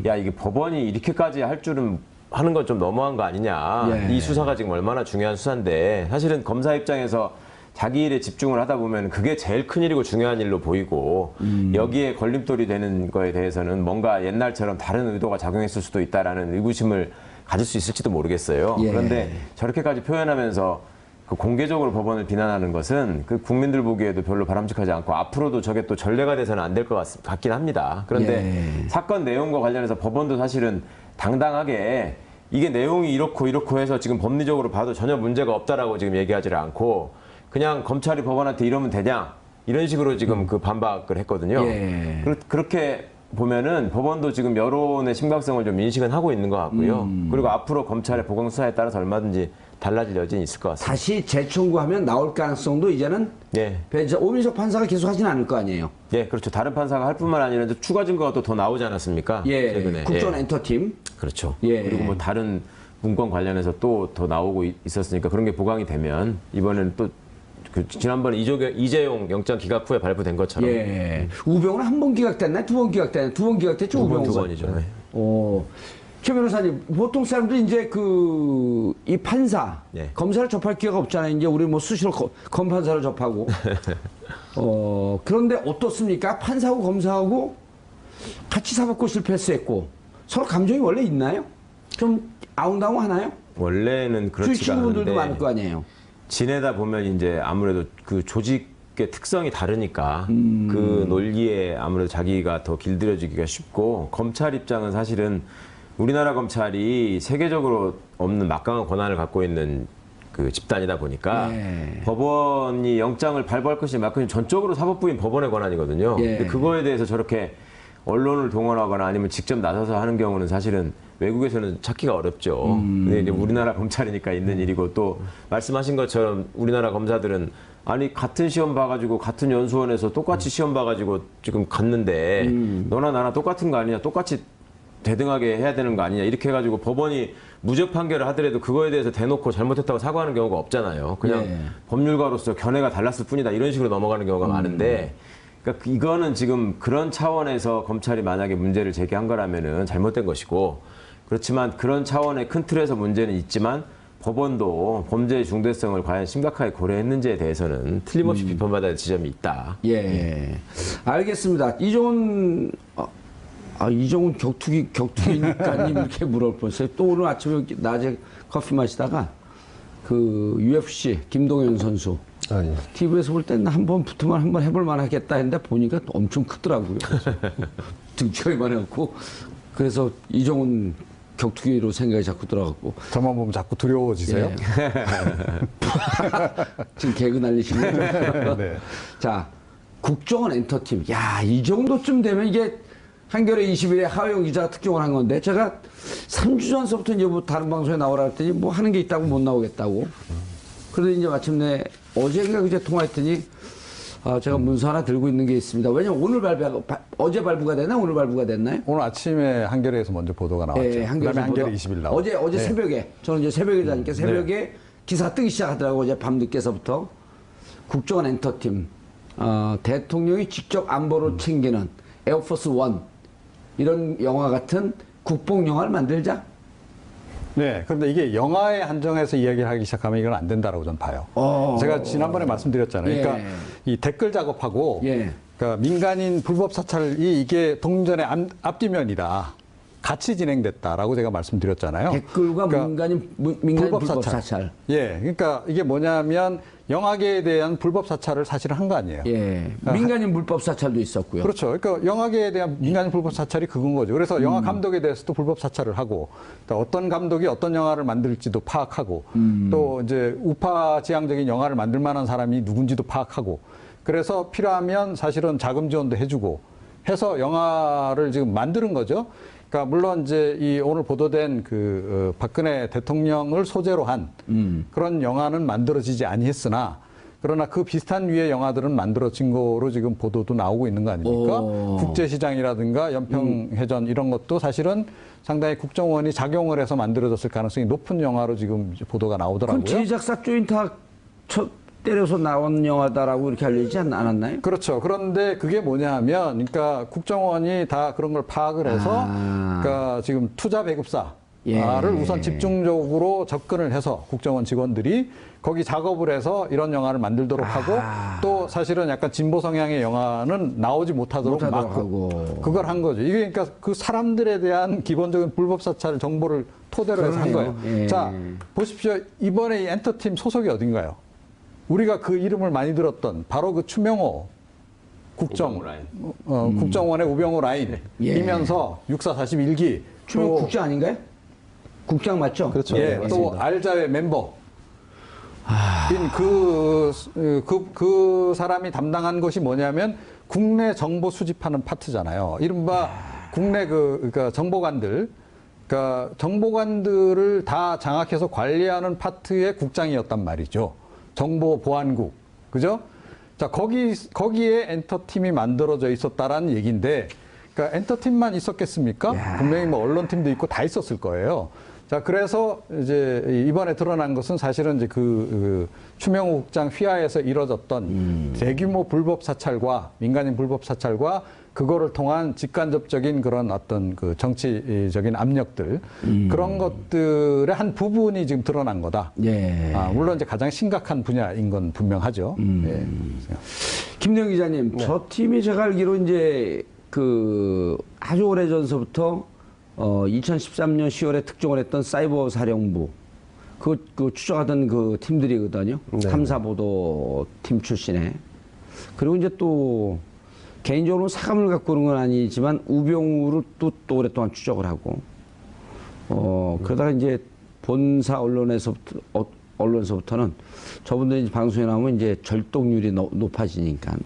야, 이게 법원이 이렇게까지 할 줄은 하는 건 좀 너무한 거 아니냐. 예. 이 수사가 지금 얼마나 중요한 수사인데 사실은 검사 입장에서 자기 일에 집중을 하다 보면 그게 제일 큰 일이고 중요한 일로 보이고 여기에 걸림돌이 되는 거에 대해서는 뭔가 옛날처럼 다른 의도가 작용했을 수도 있다라는 의구심을 가질 수 있을지도 모르겠어요. 예. 그런데 저렇게까지 표현하면서 그 공개적으로 법원을 비난하는 것은 그 국민들 보기에도 별로 바람직하지 않고 앞으로도 저게 또 전례가 돼서는 안 될 것 같긴 합니다. 그런데 예. 사건 내용과 관련해서 법원도 사실은 당당하게 이게 내용이 이렇고 해서 지금 법리적으로 봐도 전혀 문제가 없다라고 지금 얘기하지를 않고 그냥 검찰이 법원한테 이러면 되냐 이런 식으로 지금 그 반박을 했거든요. 예. 그렇게 보면은 법원도 지금 여론의 심각성을 좀 인식은 하고 있는 것 같고요. 그리고 앞으로 검찰의 보강 수사에 따라서 얼마든지 달라질 여지는 있을 것 같습니다. 다시 재청구하면 나올 가능성도 이제는 예. 오민석 판사가 계속 하지는 않을 거 아니에요. 예, 그렇죠. 다른 판사가 할 뿐만 아니라 이제 추가 증거가 또 더 나오지 않았습니까? 예. 최근에. 국정원 예. 엔터팀. 그렇죠. 예. 그리고 뭐 다른 문건 관련해서 또 더 나오고 있었으니까 그런 게 보강이 되면 이번에는 또 그 지난번에 이재용 영장 기각 후에 발부된 것처럼 예. 우병우는 한 번 기각됐나요? 두 번 기각됐나요? 두 번 기각됐죠, 우병우가. 두 번이죠. 네. 최 변호사님, 보통 사람들이 이제 이 판사, 네. 검사를 접할 기회가 없잖아요. 이제 우리 뭐 수시로 검판사를 접하고. 그런데 어떻습니까? 판사하고 검사하고 같이 사법고 실패했고 서로 감정이 원래 있나요? 좀 아웅다웅 하나요? 원래는 그렇지가 친구분들도 않은데 많을 거 아니에요. 지내다 보면 이제 아무래도 그 조직의 특성이 다르니까 그 논리에 아무래도 자기가 더 길들여지기가 쉽고 검찰 입장은 사실은 우리나라 검찰이 세계적으로 없는 막강한 권한을 갖고 있는 그 집단이다 보니까 예. 법원이 영장을 발부할 것이 맞고 전적으로 사법부인 법원의 권한이거든요. 예. 근데 그거에 대해서 저렇게 언론을 동원하거나 아니면 직접 나서서 하는 경우는 사실은 외국에서는 찾기가 어렵죠. 근데 이제 우리나라 검찰이니까 있는 일이고 또 말씀하신 것처럼 우리나라 검사들은 아니 같은 시험 봐가지고 같은 연수원에서 똑같이 시험 봐가지고 지금 갔는데 너나 나나 똑같은 거 아니냐 똑같이 대등하게 해야 되는 거 아니냐 이렇게 해가지고 법원이 무죄 판결을 하더라도 그거에 대해서 대놓고 잘못했다고 사과하는 경우가 없잖아요. 그냥 예. 법률가로서 견해가 달랐을 뿐이다 이런 식으로 넘어가는 경우가 많은데 그러니까 이거는 지금 그런 차원에서 검찰이 만약에 문제를 제기한 거라면은 잘못된 것이고 그렇지만 그런 차원의 큰 틀에서 문제는 있지만 법원도 범죄의 중대성을 과연 심각하게 고려했는지에 대해서는 틀림없이 비판받아야 할 지점이 있다. 예. 알겠습니다. 이종훈 격투기니까님 이렇게 물어볼 뻔했어요. 또 오늘 아침에 낮에 커피 마시다가 그 UFC 김동현 선수 예. TV에서 볼 때는 한번 붙으면 한번 해볼 만하겠다 했는데 보니까 엄청 크더라고요. 등치가 이만해갖고 그래서 이종훈 격투기로 생각이 자꾸 들어갔고 저만 보면 자꾸 두려워지세요? 예. 지금 개그 날리시는 거죠? 네. 자, 국정원 엔터팀. 야, 이 정도쯤 되면 이게 한겨레 21에 하호영 기자가 특종을 한 건데 제가 3주 전서부터 이제 뭐 다른 방송에 나오라 했더니 뭐 하는 게 있다고 못 나오겠다고. 그래도 이제 마침내 어제인가 그제 통화했더니 제가 문서 하나 들고 있는 게 있습니다. 왜냐면 오늘 어제 발부가 됐나 오늘 발부가 됐나요? 오늘 아침에 한겨레에서 먼저 보도가 나왔죠. 예, 그다음에 한겨레 20일 나왔죠. 어제 네. 새벽에 저는 이제 새벽에 자니까 새벽에 기사 뜨기 시작하더라고 어제 밤 늦게서부터 국정원 엔터팀 대통령이 직접 안보로 챙기는 에어포스 원 이런 영화 같은 국뽕 영화를 만들자. 네, 그런데 이게 영화에 한정해서 이야기를 하기 시작하면 이건 안 된다라고 저는 봐요. 제가 지난번에 말씀드렸잖아요. 그러니까 예. 이 댓글 작업하고 예. 그러니까 민간인 불법 사찰이 이게 동전의 앞뒤면이다. 같이 진행됐다라고 제가 말씀드렸잖아요. 댓글과 그러니까 민간인 불법 사찰. 예, 그러니까 이게 뭐냐면 영화계에 대한 불법 사찰을 사실은 한 거 아니에요. 예. 민간인 불법 사찰도 있었고요. 그렇죠. 그러니까 영화계에 대한 민간인 불법 사찰이 그건 거죠. 그래서 영화 감독에 대해서도 불법 사찰을 하고, 또 어떤 감독이 어떤 영화를 만들지도 파악하고, 또 이제 우파 지향적인 영화를 만들 만한 사람이 누군지도 파악하고, 그래서 필요하면 사실은 자금 지원도 해주고 해서 영화를 지금 만드는 거죠. 그러니까 물론 이제 이 오늘 보도된 그 박근혜 대통령을 소재로 한 그런 영화는 만들어지지 아니했으나, 그러나 그 비슷한 류의 영화들은 만들어진 거로 지금 보도도 나오고 있는 거 아닙니까? 국제시장이라든가 연평해전 이런 것도 사실은 상당히 국정원이 작용을 해서 만들어졌을 가능성이 높은 영화로 지금 이제 보도가 나오더라고요. 그럼 제작사 조인 다 때려서 나온 영화다라고 이렇게 알려지지 않았나요? 그렇죠. 그런데 그게 뭐냐 하면, 그러니까 국정원이 다 그런 걸 파악을 해서, 그러니까 지금 투자 배급사를 우선 집중적으로 접근을 해서 국정원 직원들이 거기 작업을 해서 이런 영화를 만들도록 하고, 또 사실은 약간 진보 성향의 영화는 나오지 못하도록 막고 그걸 한 거죠. 이게 그러니까 그 사람들에 대한 기본적인 불법 사찰 정보를 토대로 해서 한 거예요. 예. 자, 보십시오. 이번에 이 엔터팀 소속이 어딘가요? 우리가 그 이름을 많이 들었던 바로 그 추명호 국정원의 우병우 라인이면서 육사 41기 추명호 국장 아닌가요? 국장 맞죠? 그렇죠. 예, 네, 또 알자회 멤버인 그 사람이 담당한 것이 뭐냐면 국내 정보 수집하는 파트잖아요. 이른바 국내 그러니까 정보관들, 그러니까 정보관들을 다 장악해서 관리하는 파트의 국장이었단 말이죠. 정보보안국, 그죠? 자, 거기에 엔터팀이 만들어져 있었다라는 얘기인데, 그러니까 엔터팀만 있었겠습니까? 분명히 뭐 언론팀도 있고 다 있었을 거예요. 자, 그래서 이제 이번에 드러난 것은 사실은 이제 그 추명호 국장 휘하에서 이뤄졌던 대규모 불법 사찰과 민간인 불법 사찰과 그거를 통한 직간접적인 그런 어떤 그 정치적인 압력들, 그런 것들의 한 부분이 지금 드러난 거다. 예. 물론 이제 가장 심각한 분야인 건 분명하죠. 예. 김대영 기자님, 저 팀이 제가 알기로 이제 그 아주 오래 전서부터 2013년 10월에 특종을 했던 사이버 사령부 그 추적하던 그 팀들이거든요. 네. 탐사보도 팀 출신에. 그리고 이제 또 개인적으로 사감을 갖고 오는 건 아니지만 우병우를 또 오랫동안 추적을 하고 그러다가 이제 본사 언론서부터는 저분들이 방송에 나오면 이제 절독률이 높아지니까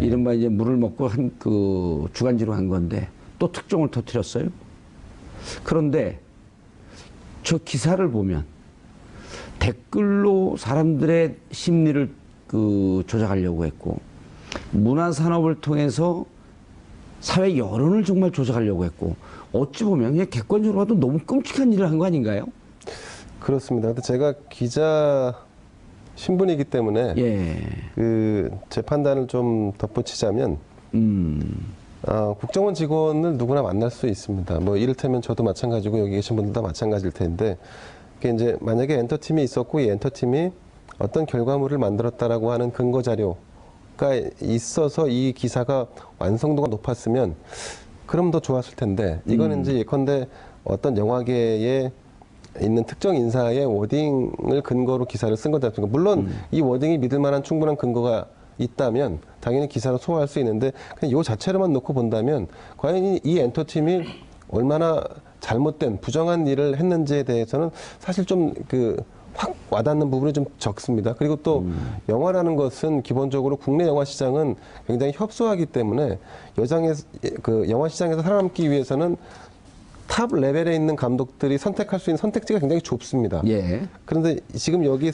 예. 이른바 이제 물을 먹고 한 그 주간지로 한 건데 또 특종을 터뜨렸어요. 그런데 저 기사를 보면 댓글로 사람들의 심리를 조작하려고 했고, 문화산업을 통해서 사회 여론을 정말 조작하려고 했고, 어찌 보면 그냥 객관적으로 봐도 너무 끔찍한 일을 한 거 아닌가요? 그렇습니다. 근데 제가 기자 신분이기 때문에 예. 제 판단을 좀 덧붙이자면 국정원 직원을 누구나 만날 수 있습니다. 뭐 이를테면 저도 마찬가지고 여기 계신 분들도 마찬가지일 텐데, 그게 이제 만약에 엔터팀이 있었고 이 엔터팀이 어떤 결과물을 만들었다라고 하는 근거 자료가 있어서 이 기사가 완성도가 높았으면 그럼 더 좋았을 텐데, 이거는 이제 예컨대 어떤 영화계에 있는 특정 인사의 워딩을 근거로 기사를 쓴 거다. 물론 이 워딩이 믿을 만한 충분한 근거가 있다면 당연히 기사로 소화할 수 있는데, 그냥 이 자체로만 놓고 본다면 과연 이 엔터팀이 얼마나 잘못된 부정한 일을 했는지에 대해서는 사실 좀 확 와닿는 부분이 좀 적습니다. 그리고 또 영화라는 것은 기본적으로 국내 영화 시장은 굉장히 협소하기 때문에 영화 시장에서 살아남기 위해서는 탑 레벨에 있는 감독들이 선택할 수 있는 선택지가 굉장히 좁습니다. 예. 그런데 지금 여기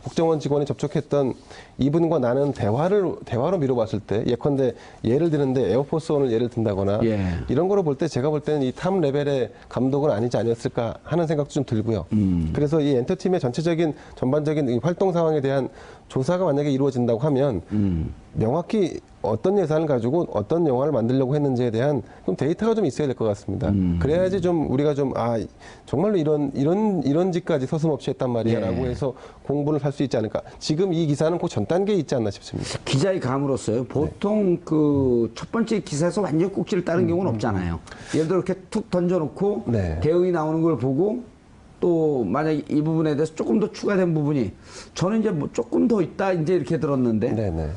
국정원 직원이 접촉했던 이분과 나는 대화로 미뤄봤을 때 예컨대 예를 드는데 에어포스원을 예를 든다거나 예. 이런 거로 볼 때 제가 볼 때는 이 탑 레벨의 감독은 아니지 않았을까 하는 생각도 좀 들고요. 그래서 이 엔터팀의 전체적인 전반적인 이 활동 상황에 대한 조사가 만약에 이루어진다고 하면 명확히 어떤 예산을 가지고 어떤 영화를 만들려고 했는지에 대한 좀 데이터가 좀 있어야 될 것 같습니다. 그래야지 좀 우리가 좀 정말로 이런 짓까지 서슴없이 했단 말이야라고 예. 해서 공분을 살 수 있지 않을까. 지금 이 기사는 그 전 단계에 있지 않나 싶습니다. 기자의 감으로서요. 보통 그 첫 번째 기사에서 완전 꼭지를 따른 경우는 없잖아요. 예를 들어 이렇게 툭 던져놓고 네. 대응이 나오는 걸 보고 또 만약 이 부분에 대해서 조금 더 추가된 부분이 저는 이제 뭐 조금 더 있다 이제 이렇게 들었는데 네네.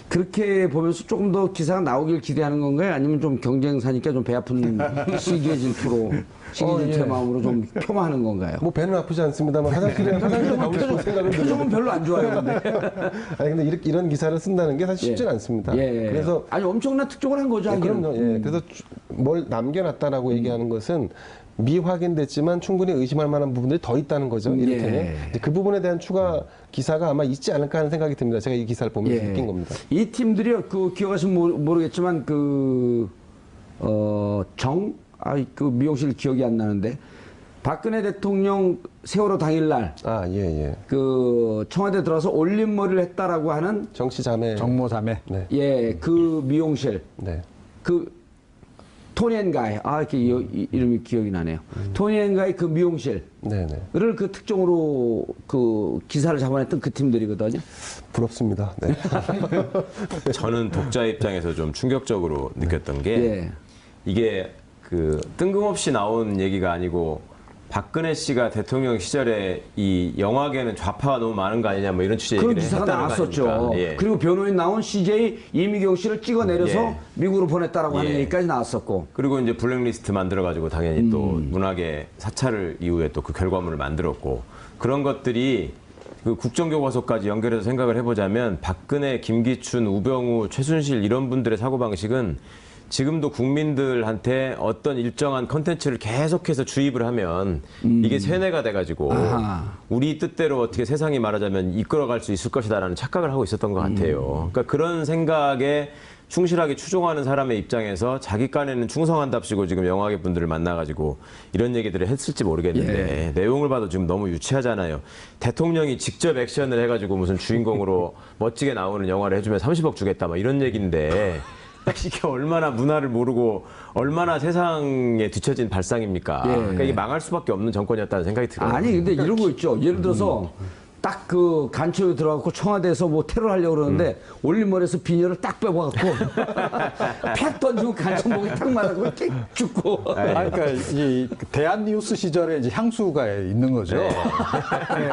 그렇게 보면서 조금 더 기사가 나오길 기대하는 건가요? 아니면 좀 경쟁사니까 좀 배 아픈 시기의 질투로 시기 질투의 마음으로 좀 폄하하는 건가요? 뭐 배는 아프지 않습니다만 화장실에 가고 싶은 생각은 들어요. 표정은 별로 안 좋아요, 근데. 아니 근데 이런 기사를 쓴다는 게 사실 쉽지는 않습니다. 예. 그래서 아니 엄청난 특종을 한 거죠. 예, 하기는. 그럼요. 예. 그래서 뭘 남겨놨다라고 얘기하는 것은 미확인됐지만 충분히 의심할 만한 부분들이 더 있다는 거죠. 이렇게는 예. 이제 그 부분에 대한 추가 기사가 아마 있지 않을까 하는 생각이 듭니다. 제가 이 기사를 보면서 느낀 겁니다. 이 팀들이요, 그 기억하시면 모르겠지만 그 미용실 기억이 안 나는데 박근혜 대통령 세월호 당일날 아, 예. 그 청와대 들어서 올림머리를 했다라고 하는 정치 자매. 정모자매. 네. 예, 그 미용실 네. 그 토니 앤 가이 이렇게 이름이 기억이 나네요. 토니 앤 가이 그 미용실을 네네. 그 특종으로 그 기사를 잡아냈던 그 팀들이거든요. 부럽습니다. 네. 저는 독자 입장에서 좀 충격적으로 느꼈던 게 예. 이게 그 뜬금없이 나온 얘기가 아니고 박근혜 씨가 대통령 시절에 이 영화계는 좌파가 너무 많은 거 아니냐 뭐 이런 취지의 그런 얘기를 기사가 했다는 거 나왔었죠. 아닙니까? 예. 그리고 변호인 나온 CJ 이미경 씨를 찍어내려서 예. 미국으로 보냈다라고 하는 예. 얘기까지 나왔었고. 그리고 이제 블랙리스트 만들어가지고 당연히 또 문학의 사찰을 이후에 또 그 결과물을 만들었고 그런 것들이 그 국정교과서까지 연결해서 생각을 해보자면 박근혜, 김기춘, 우병우, 최순실 이런 분들의 사고방식은 지금도 국민들한테 어떤 일정한 컨텐츠를 계속해서 주입을 하면 이게 세뇌가 돼가지고 아하. 우리 뜻대로 어떻게 세상이 말하자면 이끌어갈 수 있을 것이다라는 착각을 하고 있었던 것 같아요. 그러니까 그런 생각에 충실하게 추종하는 사람의 입장에서 자기 깐에는 충성한답시고 지금 영화계 분들을 만나가지고 이런 얘기들을 했을지 모르겠는데 내용을 봐도 지금 너무 유치하잖아요. 대통령이 직접 액션을 해가지고 무슨 주인공으로 멋지게 나오는 영화를 해주면 30억 주겠다 막 이런 얘기인데 이게 얼마나 문화를 모르고 얼마나 세상에 뒤처진 발상입니까? 예. 그러니까 이게 망할 수밖에 없는 정권이었다는 생각이 들어요. 아니 근데 이런 거 있죠. 예를 들어서 딱 그 간첩이 들어가고 청와대에서 뭐 테러를 하려고 그러는데 올림머리에서 비녀를 딱 빼고갖고 팍 던지고 간첩 목에 탁 맞고 이렇게 죽고. 그러니까 이 대한뉴스 시절에 이제 향수가 있는 거죠. 네,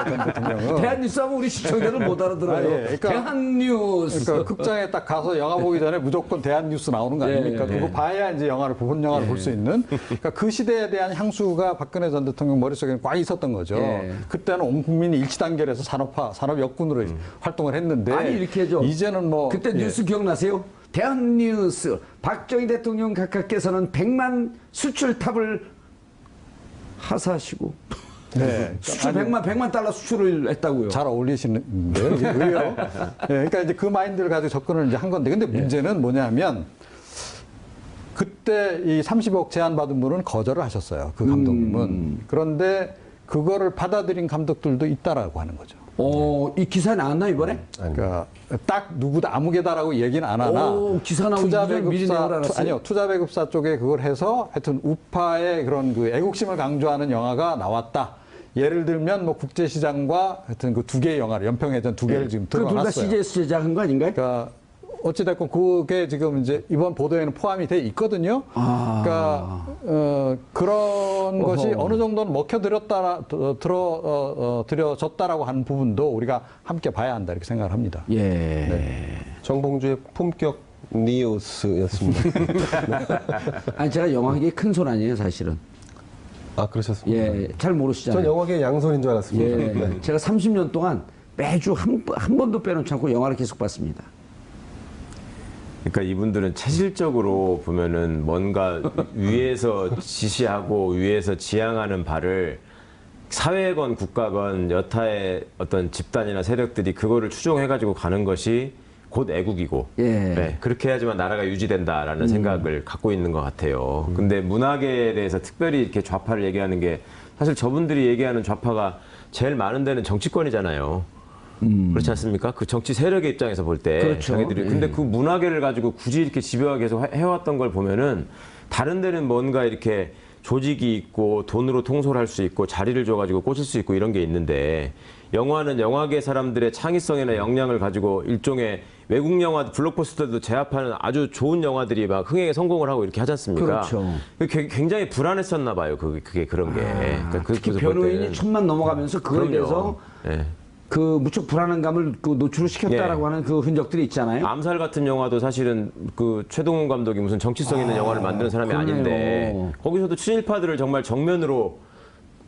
전 대통령은. 대한뉴스 하면 우리 시청자들 못 알아들어요. 아, 예. 그러니까- 대한뉴스. 그러니까 극장에 딱 가서 영화 보기 전에 무조건 대한뉴스 나오는 거 아닙니까? 예. 그거 봐야 이제 본 영화를 볼 수 있는. 그러니까 그 시대에 대한 향수가 박근혜 전 대통령 머릿속에 꽉 있었던 거죠. 예. 그때는 온 국민이 일치단결해서 산업 역군으로 활동을 했는데 아니 이렇게 해줘. 이제는 뭐 그때 예. 뉴스 기억나세요? 대한뉴스 박정희 대통령 각하께서는 100만 수출탑을 하사하시고 네. 수출 100만 달러 수출을 했다고요. 잘 어울리시는데 의외로. 예, 그러니까 이제 그 마인드를 가지고 접근을 이제 한 건데, 근데 문제는 뭐냐면 그때 이 30억 제안 받은 분은 거절을 하셨어요. 그 감독님은. 그런데 그거를 받아들인 감독들도 있다라고 하는 거죠. 이 기사에 나왔나 이번에? 그러니까 딱 누구도 아무개다라고 얘기는 안 하나. 오, 기사 나오기 전에 미리 내용을 알았어요? 아니요, 투자배급사 쪽에 그걸 해서 하여튼 우파의 그런 그 애국심을 강조하는 영화가 나왔다. 예를 들면 뭐 국제시장과 하여튼 그 두 개의 영화를 연평해전 두 개를 지금 그둘 다 들어놨어요. CJ에서 제작한 거 아닌가요? 그러니까 어찌됐건 그게 지금 이제 이번 보도에는 포함이 돼 있거든요. 그러니까 그런 것이 어느 정도는 드려졌다라고 하는 부분도 우리가 함께 봐야 한다 이렇게 생각을 합니다. 예. 정봉주의 품격 뉴스였습니다. 아니 제가 영화계의 큰 손 아니에요 사실은. 아, 그러셨습니까? 예, 잘 모르시잖아요. 전 영화계 양손인 줄 알았습니다. 예, 네. 제가 30년 동안 매주 한 번도 빼놓지 않고 영화를 계속 봤습니다. 그러니까 이분들은 체질적으로 보면은 뭔가 위에서 지시하고 위에서 지향하는 바를 사회건 국가건 여타의 어떤 집단이나 세력들이 그거를 추종해가지고 가는 것이 곧 애국이고 예. 네, 그렇게 해야지만 나라가 유지된다라는 생각을 갖고 있는 것 같아요. 근데 문학에 대해서 특별히 이렇게 좌파를 얘기하는 게 사실 저분들이 얘기하는 좌파가 제일 많은 데는 정치권이잖아요. 그렇지 않습니까? 그 정치 세력의 입장에서 볼 때 그렇죠. 자기들이 근데 그 문화계를 가지고 굳이 이렇게 집요하게 계속 해왔던 걸 보면은 다른 데는 뭔가 이렇게 조직이 있고 돈으로 통솔할 수 있고 자리를 줘가지고 꽂을 수 있고 이런 게 있는데 영화는 영화계 사람들의 창의성이나 역량을 가지고 일종의 외국 영화 블록버스터도 제압하는 아주 좋은 영화들이 막 흥행에 성공을 하고 이렇게 하지 않습니까? 그렇죠. 굉장히 불안했었나 봐요. 그게 그런 게. 그러니까 특히 그래서 볼 변호인이 때는- 천만 넘어가면서 그거에 그럼요. 대해서 예. 그 무척 불안한 감을 그 노출을 시켰다라고 예. 하는 그 흔적들이 있잖아요. 암살 같은 영화도 사실은 그 최동훈 감독이 무슨 정치성 있는 영화를 만드는 사람이 그러네요. 아닌데 거기서도 친일파들을 정말 정면으로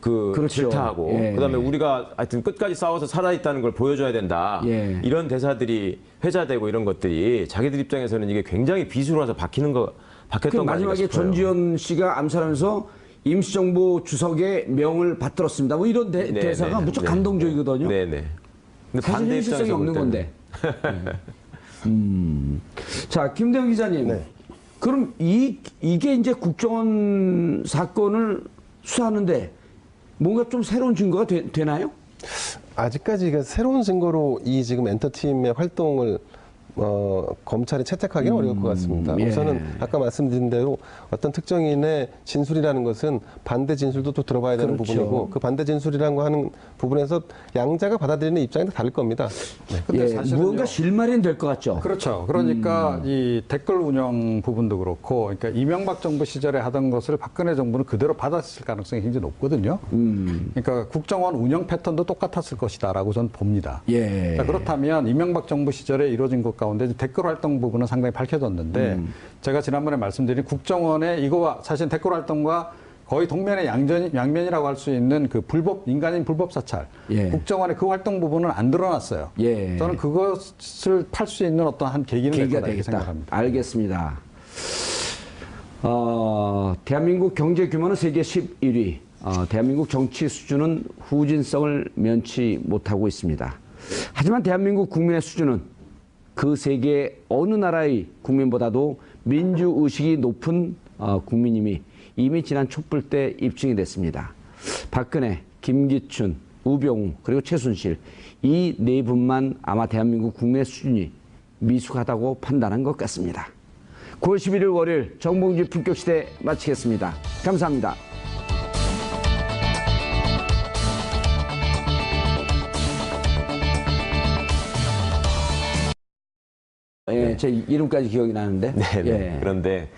그렇죠. 질타하고 예. 그다음에 우리가 하여튼 끝까지 싸워서 살아있다는 걸 보여줘야 된다. 예. 이런 대사들이 회자되고 이런 것들이 자기들 입장에서는 이게 굉장히 비수로 와서 그 박혔던 거 아닌가 마지막에 싶어요. 전지현 씨가 암살하면서 임시정부 주석의 명을 받들었습니다. 뭐 이런 대사가 무척 감동적이거든요. 네네. 근데 사실 반대 현실성이 입장에서 없는 볼 때는 건데. 자, 김대영 기자님. 네. 그럼 이게 이제 국정원 사건을 수사하는데 뭔가 좀 새로운 증거가 되나요? 아직까지 그 새로운 증거로 이 지금 엔터팀의 활동을 검찰이 채택하기는 어려울 것 같습니다. 예. 우선은 아까 말씀드린 대로 어떤 특정인의 진술이라는 것은 반대 진술도 또 들어봐야 되는 그렇죠. 부분이고 그 반대 진술이라고 하는 부분에서 양자가 받아들이는 입장이 다 다를 겁니다. 근데 예, 사실은요. 무언가 실마리는 될 것 같죠. 그렇죠. 그러니까 이 댓글 운영 부분도 그렇고, 그러니까 이명박 정부 시절에 하던 것을 박근혜 정부는 그대로 받았을 가능성이 굉장히 높거든요. 그러니까 국정원 운영 패턴도 똑같았을 것이다라고 저는 봅니다. 예. 자, 그렇다면 이명박 정부 시절에 이루어진 것 가운데 이제 댓글 활동 부분은 상당히 밝혀졌는데 제가 지난번에 말씀드린 국정원의 이거와 사실 댓글 활동과 거의 동면의 양면이라고 할 수 있는 그 민간인 불법 사찰. 예. 국정원의 그 활동 부분은 안 드러났어요. 예. 저는 그것을 팔 수 있는 어떤 한 계기는 될 계기가 거다 이렇게 되겠다. 생각합니다. 알겠습니다. 대한민국 경제 규모는 세계 11위. 대한민국 정치 수준은 후진성을 면치 못하고 있습니다. 하지만 대한민국 국민의 수준은 그 세계 어느 나라의 국민보다도 민주의식이 높은 국민임이 이미 지난 촛불 때 입증이 됐습니다. 박근혜, 김기춘, 우병우 그리고 최순실 이 네 분만 아마 대한민국 국민의 수준이 미숙하다고 판단한 것 같습니다. 9월 11일 월요일 정봉주 품격시대 마치겠습니다. 감사합니다. 예, 제 이름까지 기억이 나는데. 네네. 예. 그런데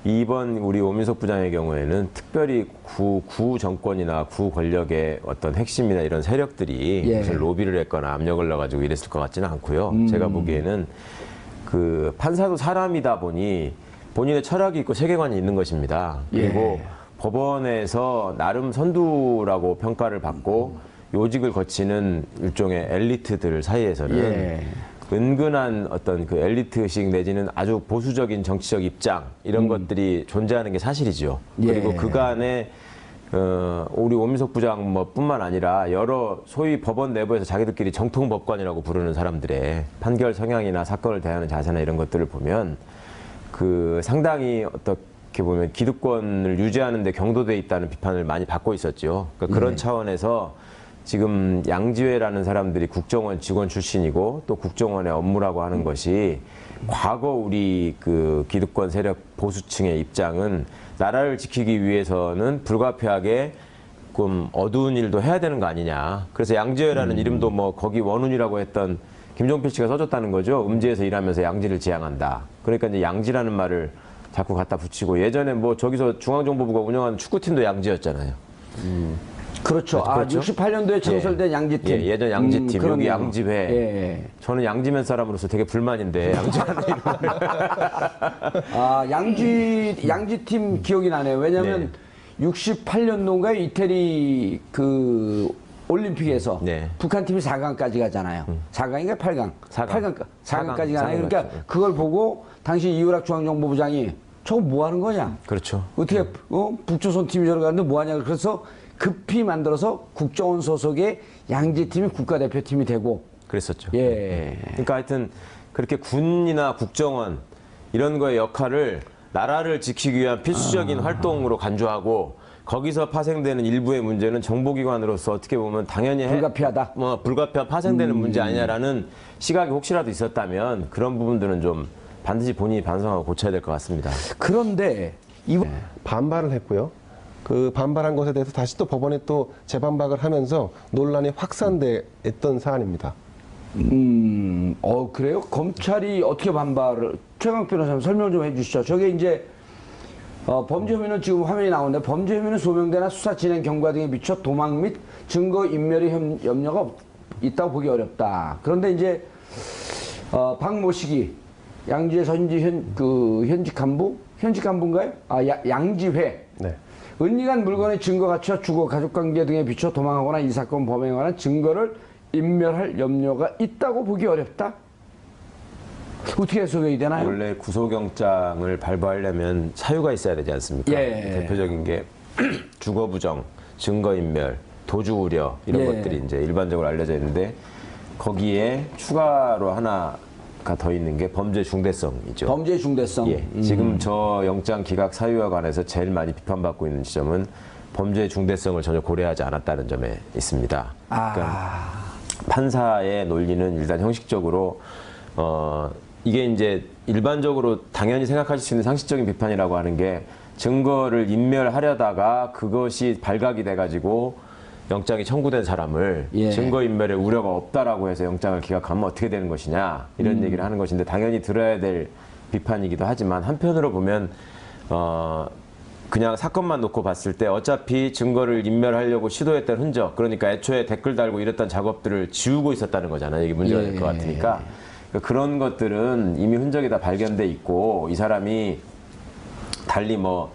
이번 우리 오민석 부장의 경우에는 특별히 구 정권이나 구 권력의 어떤 핵심이나 이런 세력들이 예. 무슨 로비를 했거나 압력을 넣어가지고 이랬을 것 같지는 않고요. 제가 보기에는 그 판사도 사람이다 보니 본인의 철학이 있고 세계관이 있는 것입니다. 그리고 예. 법원에서 나름 선두라고 평가를 받고 요직을 거치는 일종의 엘리트들 사이에서는 예. 은근한 어떤 그 엘리트식 내지는 아주 보수적인 정치적 입장 이런 것들이 존재하는 게 사실이죠. 그리고 예. 그간에 우리 오민석 부장 뿐만 아니라 여러 소위 법원 내부에서 자기들끼리 정통 법관이라고 부르는 사람들의 판결 성향이나 사건을 대하는 자세나 이런 것들을 보면 그 상당히 어떻게 보면 기득권을 유지하는 데 경도돼 있다는 비판을 많이 받고 있었죠. 그러니까 그런 차원에서 지금 양지회라는 사람들이 국정원 직원 출신이고 또 국정원의 업무라고 하는 것이 과거 우리 그 기득권 세력 보수층의 입장은 나라를 지키기 위해서는 불가피하게 좀 어두운 일도 해야 되는 거 아니냐. 그래서 양지회라는 이름도 뭐 거기 원훈이라고 했던 김종필 씨가 써줬다는 거죠. 음지에서 일하면서 양지를 지향한다. 그러니까 이제 양지라는 말을 자꾸 갖다 붙이고 예전에 뭐 저기서 중앙정보부가 운영하는 축구팀도 양지였잖아요. 그렇죠. 그렇죠? 68년도에 창설된 양지팀. 예, 예전 양지팀, 여기 그렇네요. 양지회. 예. 저는 양지면 사람으로서 되게 불만인데, 양지라는 양지팀 기억이 나네요. 왜냐하면 68년도인가에 이태리 그 올림픽에서 네. 북한 팀이 4강까지 가잖아요. 4강인가 8강? 4강. 4강까지 가네요. 4강 그러니까 맞죠. 그걸 보고 당시 이우락 중앙정보부장이 저거 뭐 하는 거냐? 그렇죠. 어떻게 북조선 팀이 저러 갔는데 뭐 하냐? 그래서 급히 만들어서 국정원 소속의 양재팀이 국가대표팀이 되고 그랬었죠. 예. 그러니까 하여튼 그렇게 군이나 국정원 이런 거의 역할을 나라를 지키기 위한 필수적인 활동으로 간주하고 거기서 파생되는 일부의 문제는 정보기관으로서 어떻게 보면 당연히 불가피하다. 불가피한 파생되는 문제 아니냐라는 시각이 혹시라도 있었다면 그런 부분들은 좀 반드시 본인이 반성하고 고쳐야 될 것 같습니다. 그런데 이번 반발을 했고요. 그 반발한 것에 대해서 다시 또 법원에 또 재반박을 하면서 논란이 확산됐던 사안입니다. 그래요? 검찰이 어떻게 반발을 최강 변호사님 설명 좀 해주시죠. 저게 이제 범죄 혐의는 지금 화면이 나오는데 범죄 혐의는 소명대나 수사 진행 경과 등에 미쳐 도망 및 증거 인멸의 염려가 있다고 보기 어렵다. 그런데 이제 박모식이 양지회 현직 간부인가요? 양지회. 네. 은닉한 물건의 증거 가치와 주거 가족관계 등에 비춰 도망하거나 이 사건 범행에 관한 증거를 인멸할 염려가 있다고 보기 어렵다? 어떻게 해석이 되나요? 원래 구속영장을 발부하려면 사유가 있어야 되지 않습니까? 예. 대표적인 게 주거 부정, 증거 인멸, 도주 우려 이런 예. 것들이 이제 일반적으로 알려져 있는데 거기에 추가로 하나가 더 있는 게 범죄 중대성이죠. 범죄 중대성. 예. 지금 저 영장 기각 사유와 관해서 제일 많이 비판받고 있는 지점은 범죄 중대성을 전혀 고려하지 않았다는 점에 있습니다. 그러니까 판사의 논리는 일단 형식적으로 이게 이제 일반적으로 당연히 생각하실 수 있는 상식적인 비판이라고 하는 게 증거를 인멸하려다가 그것이 발각이 돼가지고 영장이 청구된 사람을 예. 증거인멸의 우려가 없다라고 해서 영장을 기각하면 어떻게 되는 것이냐 이런 얘기를 하는 것인데 당연히 들어야 될 비판이기도 하지만 한편으로 보면 그냥 사건만 놓고 봤을 때 어차피 증거를 인멸하려고 시도했던 흔적 그러니까 애초에 댓글 달고 이랬던 작업들을 지우고 있었다는 거잖아요. 이게 문제가 될 것 같으니까 그러니까 그런 것들은 이미 흔적이 다 발견돼 있고 이 사람이 달리 뭐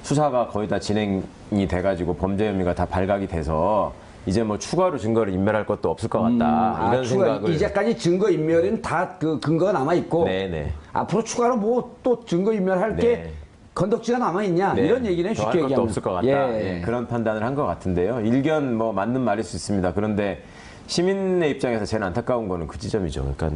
수사가 거의 다 진행이 돼가지고 범죄 혐의가 다 발각이 돼서 이제 뭐 추가로 증거를 인멸할 것도 없을 것 같다 이런 생각을 이제까지 증거 인멸은 다 그 근거가 남아 있고 네네. 앞으로 추가로 뭐 또 증거 인멸할 게 네. 건덕지가 남아 있냐 네. 이런 얘기는 더할 쉽게 것도 얘기하면 없을 것 같다. 예. 예, 그런 판단을 한 것 같은데요. 일견 뭐 맞는 말일 수 있습니다. 그런데 시민의 입장에서 제일 안타까운 거는 그 지점이죠. 그러니까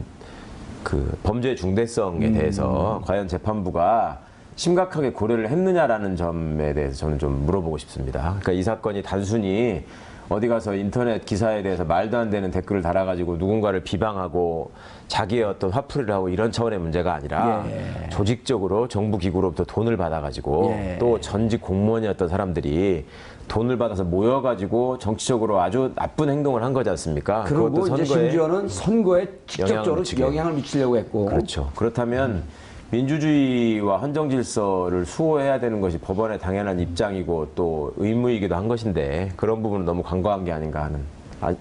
그 범죄 중대성에 대해서 과연 재판부가 심각하게 고려를 했느냐라는 점에 대해서 저는 좀 물어보고 싶습니다. 그러니까 이 사건이 단순히 어디 가서 인터넷 기사에 대해서 말도 안 되는 댓글을 달아가지고 누군가를 비방하고 자기의 어떤 화풀이를 하고 이런 차원의 문제가 아니라 조직적으로 정부 기구로부터 돈을 받아가지고 또 전직 공무원이었던 사람들이 돈을 받아서 모여가지고 정치적으로 아주 나쁜 행동을 한 거지 않습니까? 그리고 그것도 이제 선거에 심지어는 선거에 직접적으로 미치게. 영향을 미치려고 했고 그렇죠. 그렇다면 민주주의와 헌정 질서를 수호해야 되는 것이 법원의 당연한 입장이고 또 의무이기도 한 것인데 그런 부분은 너무 간과한 게 아닌가 하는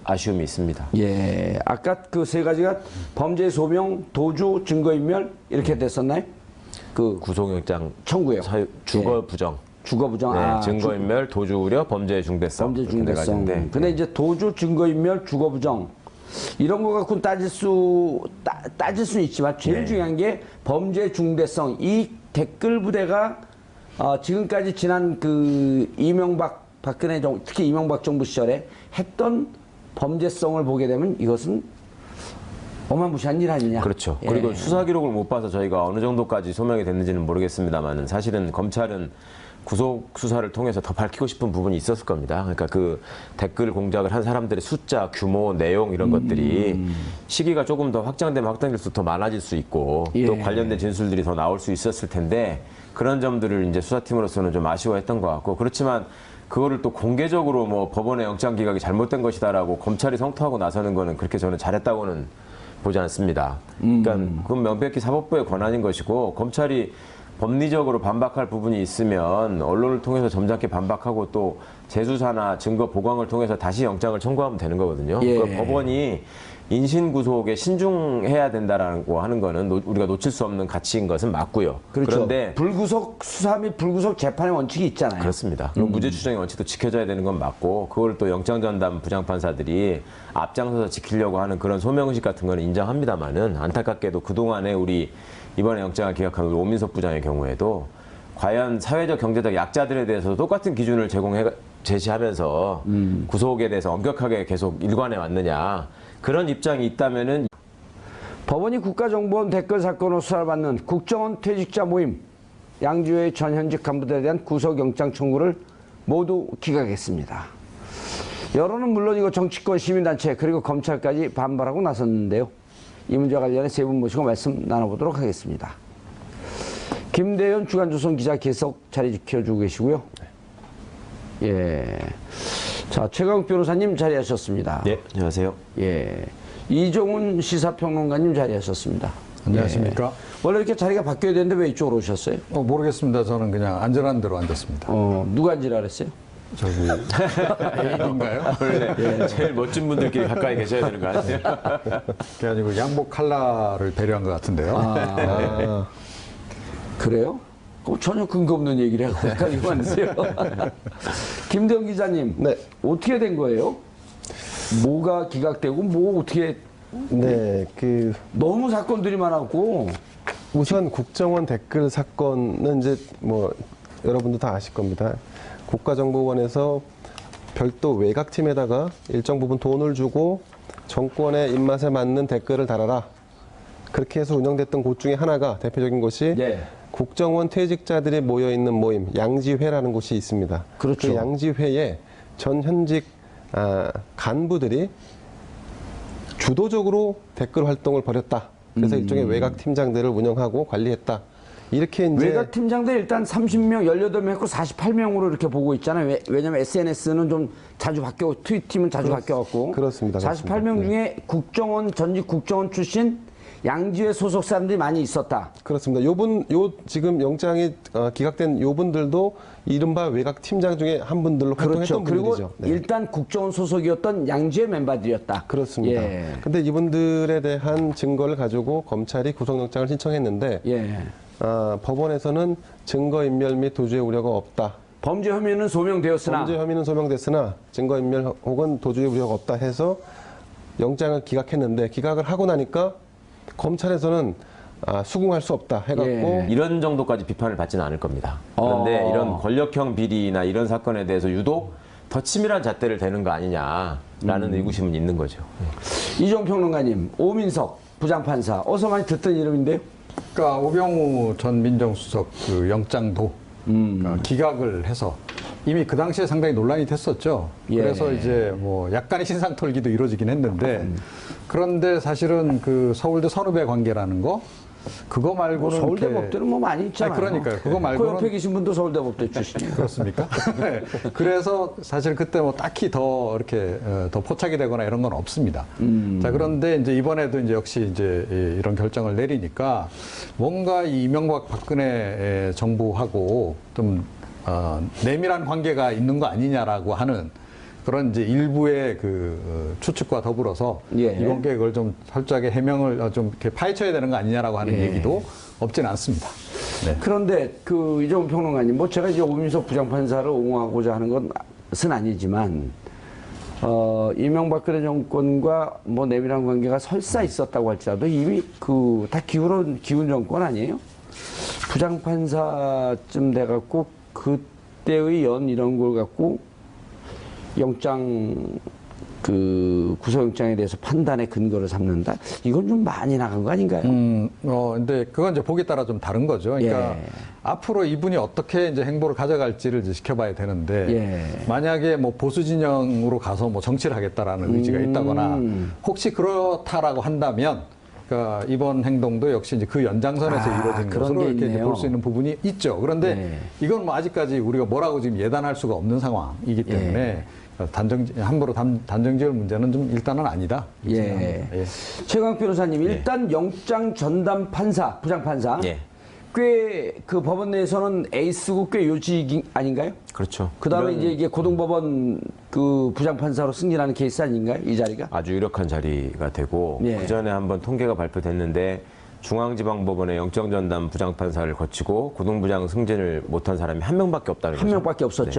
아쉬움이 있습니다. 예, 아까 그 세 가지가 범죄 소명, 도주, 증거인멸 이렇게 됐었나요? 그 구속영장 청구요. 주거 부정, 주거 부정, 네, 증거인멸, 도주 우려, 범죄 중대성. 범죄 이렇게 네 중대성. 가지인데. 근데 이제 도주, 증거인멸, 주거 부정 이런 거 갖고 따질 수는 있지만 제일 중요한 게 범죄 중대성. 이 댓글 부대가 지금까지 지난 그 이명박, 박근혜 정부, 특히 이명박 정부 시절에 했던 범죄성을 보게 되면 이것은 어마무시한 일 아니냐. 그렇죠. 예. 그리고 수사 기록을 못 봐서 저희가 어느 정도까지 소명이 됐는지는 모르겠습니다만 사실은 검찰은 구속 수사를 통해서 더 밝히고 싶은 부분이 있었을 겁니다. 그러니까 그 댓글 공작을 한 사람들의 숫자, 규모, 내용 이런 것들이 시기가 조금 더 확장되면 확장될수록 더 많아질 수 있고 또 관련된 진술들이 더 나올 수 있었을 텐데 그런 점들을 이제 수사팀으로서는 좀 아쉬워했던 것 같고 그렇지만 그거를 또 공개적으로 뭐 법원의 영장 기각이 잘못된 것이다라고 검찰이 성토하고 나서는 거는 그렇게 저는 잘했다고는 보지 않습니다. 그러니까 그건 명백히 사법부의 권한인 것이고 검찰이 법리적으로 반박할 부분이 있으면 언론을 통해서 점잖게 반박하고 또 재수사나 증거 보강을 통해서 다시 영장을 청구하면 되는 거거든요. 그러니까 법원이 인신 구속에 신중해야 된다라고 하는 거는 우리가 놓칠 수 없는 가치인 것은 맞고요. 그렇죠. 그런데 불구속 수사 및 불구속 재판의 원칙이 있잖아요. 그렇습니다. 그럼 무죄 추정의 원칙도 지켜져야 되는 건 맞고 그걸 또 영장 전담 부장판사들이 앞장서서 지키려고 하는 그런 소명의식 같은 거는 인정합니다만은 안타깝게도 그동안에 우리 이번에 영장을 기각한 우리 오민석 부장의 경우에도 과연 사회적 경제적 약자들에 대해서 똑같은 기준을 제시하면서 구속에 대해서 엄격하게 계속 일관해 왔느냐 그런 입장이 있다면은 법원이 국가정보원 댓글 사건으로 수사를 받는 국정원 퇴직자 모임 양주의 전 현직 간부들에 대한 구속영장 청구를 모두 기각했습니다. 여론은 물론이고 정치권, 시민단체 그리고 검찰까지 반발하고 나섰는데요. 이 문제와 관련해 세 분 모시고 말씀 나눠보도록 하겠습니다. 김대현 주간조선 기자 계속 자리 지켜주고 계시고요. 예. 자, 최강욱 변호사님 자리하셨습니다. 네, 안녕하세요. 예. 이종훈 시사평론가님 자리하셨습니다. 안녕하십니까? 예. 원래 이렇게 자리가 바뀌어야 되는데 왜 이쪽으로 오셨어요? 모르겠습니다. 저는 그냥 안전한 대로 앉았습니다. 누가 앉으라 그랬어요? 저기 A인가요? 원래 제일 멋진 분들끼리 가까이 계셔야 되는 거 아니에요? 그게 아니고 양복 컬러를 배려한 것 같은데요. 그래요? 전혀 근거 없는 얘기를 하고 헷갈리고 앉으세요. 김대현 기자님, 네. 어떻게 된 거예요? 뭐가 기각되고 뭐 어떻게 네, 너무 사건들이 많았고 우선 국정원 댓글 사건은 이제 뭐 여러분도 다 아실 겁니다. 국가정보원에서 별도 외곽팀에다가 일정 부분 돈을 주고 정권의 입맛에 맞는 댓글을 달아라. 그렇게 해서 운영됐던 곳 중에 하나가 대표적인 곳이 예. 국정원 퇴직자들이 모여 있는 모임 양지회라는 곳이 있습니다. 그렇죠. 그 양지회에 전 현직 간부들이 주도적으로 댓글 활동을 벌였다. 그래서 일종의 외곽 팀장들을 운영하고 관리했다. 이렇게 이제 외곽 팀장들 일단 30명, 18명 했고 48명으로 이렇게 보고 있잖아요. 왜냐면 SNS는 좀 자주 바뀌고 트윗팀은 자주 바뀌어갖고 그렇습니다. 48명 중에 국정원 전직 국정원 출신 양지회 소속 사람들이 많이 있었다. 그렇습니다. 지금 영장이 기각된 요분들도 이른바 외곽 팀장 중에 한 분들로 그렇죠. 활동했던 그리고 분들이죠. 네. 일단 국정원 소속이었던 양지회 멤버들이었다. 그렇습니다. 예. 근데 이분들에 대한 증거를 가지고 검찰이 구속영장을 신청했는데 예. 법원에서는 증거인멸 및 도주의 우려가 없다. 범죄 혐의는 소명되었으나 범죄 혐의는 소명됐으나 증거인멸 혹은 도주의 우려가 없다 해서 영장을 기각했는데 기각을 하고 나니까 검찰에서는 수긍할 수 없다 해갖고 예. 이런 정도까지 비판을 받지는 않을 겁니다. 그런데 이런 권력형 비리나 이런 사건에 대해서 유독 더 치밀한 잣대를 대는 거 아니냐라는 의구심은 있는 거죠. 이종 평론가님, 오민석 부장판사 어서 많이 듣던 이름인데요. 그러니까 오병우 전 민정수석 그 영장도 그러니까 기각을 해서 이미 그 당시에 상당히 논란이 됐었죠. 예. 그래서 이제 뭐 약간의 신상털기도 이루어지긴 했는데 그런데 사실은 그 서울대 선후배 관계라는 거 그거 말고는 서울대 이렇게- 법대는 뭐 많이 있잖아요. 아니, 그러니까요. 그거 그 말고는 옆에 계신 분도 서울대 법대 출신이에요. 그렇습니까? 네. 그래서 사실 그때 뭐 딱히 더 이렇게 더 포착이 되거나 이런 건 없습니다. 자, 그런데 이제 이번에도 이제 역시 이제 이런 결정을 내리니까 뭔가 이 이명박 박근혜 정부하고 좀 내밀한 관계가 있는 거 아니냐라고 하는 그런 이제 일부의 그 추측과 더불어서 예. 이번 계획을 좀 철저하게 해명을 좀 이렇게 파헤쳐야 되는 거 아니냐라고 하는 예. 얘기도 없지는 않습니다. 네. 그런데 그 이종훈 평론가님, 뭐 제가 이제 오민석 부장판사를 옹호하고자 하는 것은 아니지만 이명박근혜 정권과 뭐 내밀한 관계가 설사 있었다고 할지라도 이미 그 다 기운 정권 아니에요? 부장판사쯤 돼갖고 그때의 이런 걸 갖고 영장 구속영장에 대해서 판단의 근거를 삼는다? 이건 좀 많이 나간 거 아닌가요? 근데 그건 이제 보기에 따라 좀 다른 거죠. 그러니까 예. 앞으로 이분이 어떻게 이제 행보를 가져갈지를 이제 지켜봐야 되는데 예. 만약에 뭐 보수 진영으로 가서 뭐 정치를 하겠다라는 의지가 있다거나 혹시 그렇다라고 한다면 그러니까 이번 행동도 역시 이제 그 연장선에서 이루어진 그런 것으로 게 이렇게 있네요. 볼 수 있는 부분이 있죠. 그런데 네. 이건 뭐 아직까지 우리가 뭐라고 지금 예단할 수가 없는 상황이기 때문에 함부로 단정지을 문제는 좀 일단은 아니다. 이렇게 예. 생각합니다. 예. 최강 변호사님, 일단 영장 전담 판사, 부장판사. 예. 꽤 그 법원 내에서는 에이스고 꽤 요직 아닌가요? 그렇죠. 그 다음에 이런 이제 이게 고등법원 그 부장판사로 승진하는 케이스 아닌가요? 이 자리가? 아주 유력한 자리가 되고 예. 그 전에 한번 통계가 발표됐는데 중앙지방법원의 영장전담 부장판사를 거치고 고등부장 승진을 못한 사람이 한 명밖에 없다는 한 거죠. 명밖에 없었죠.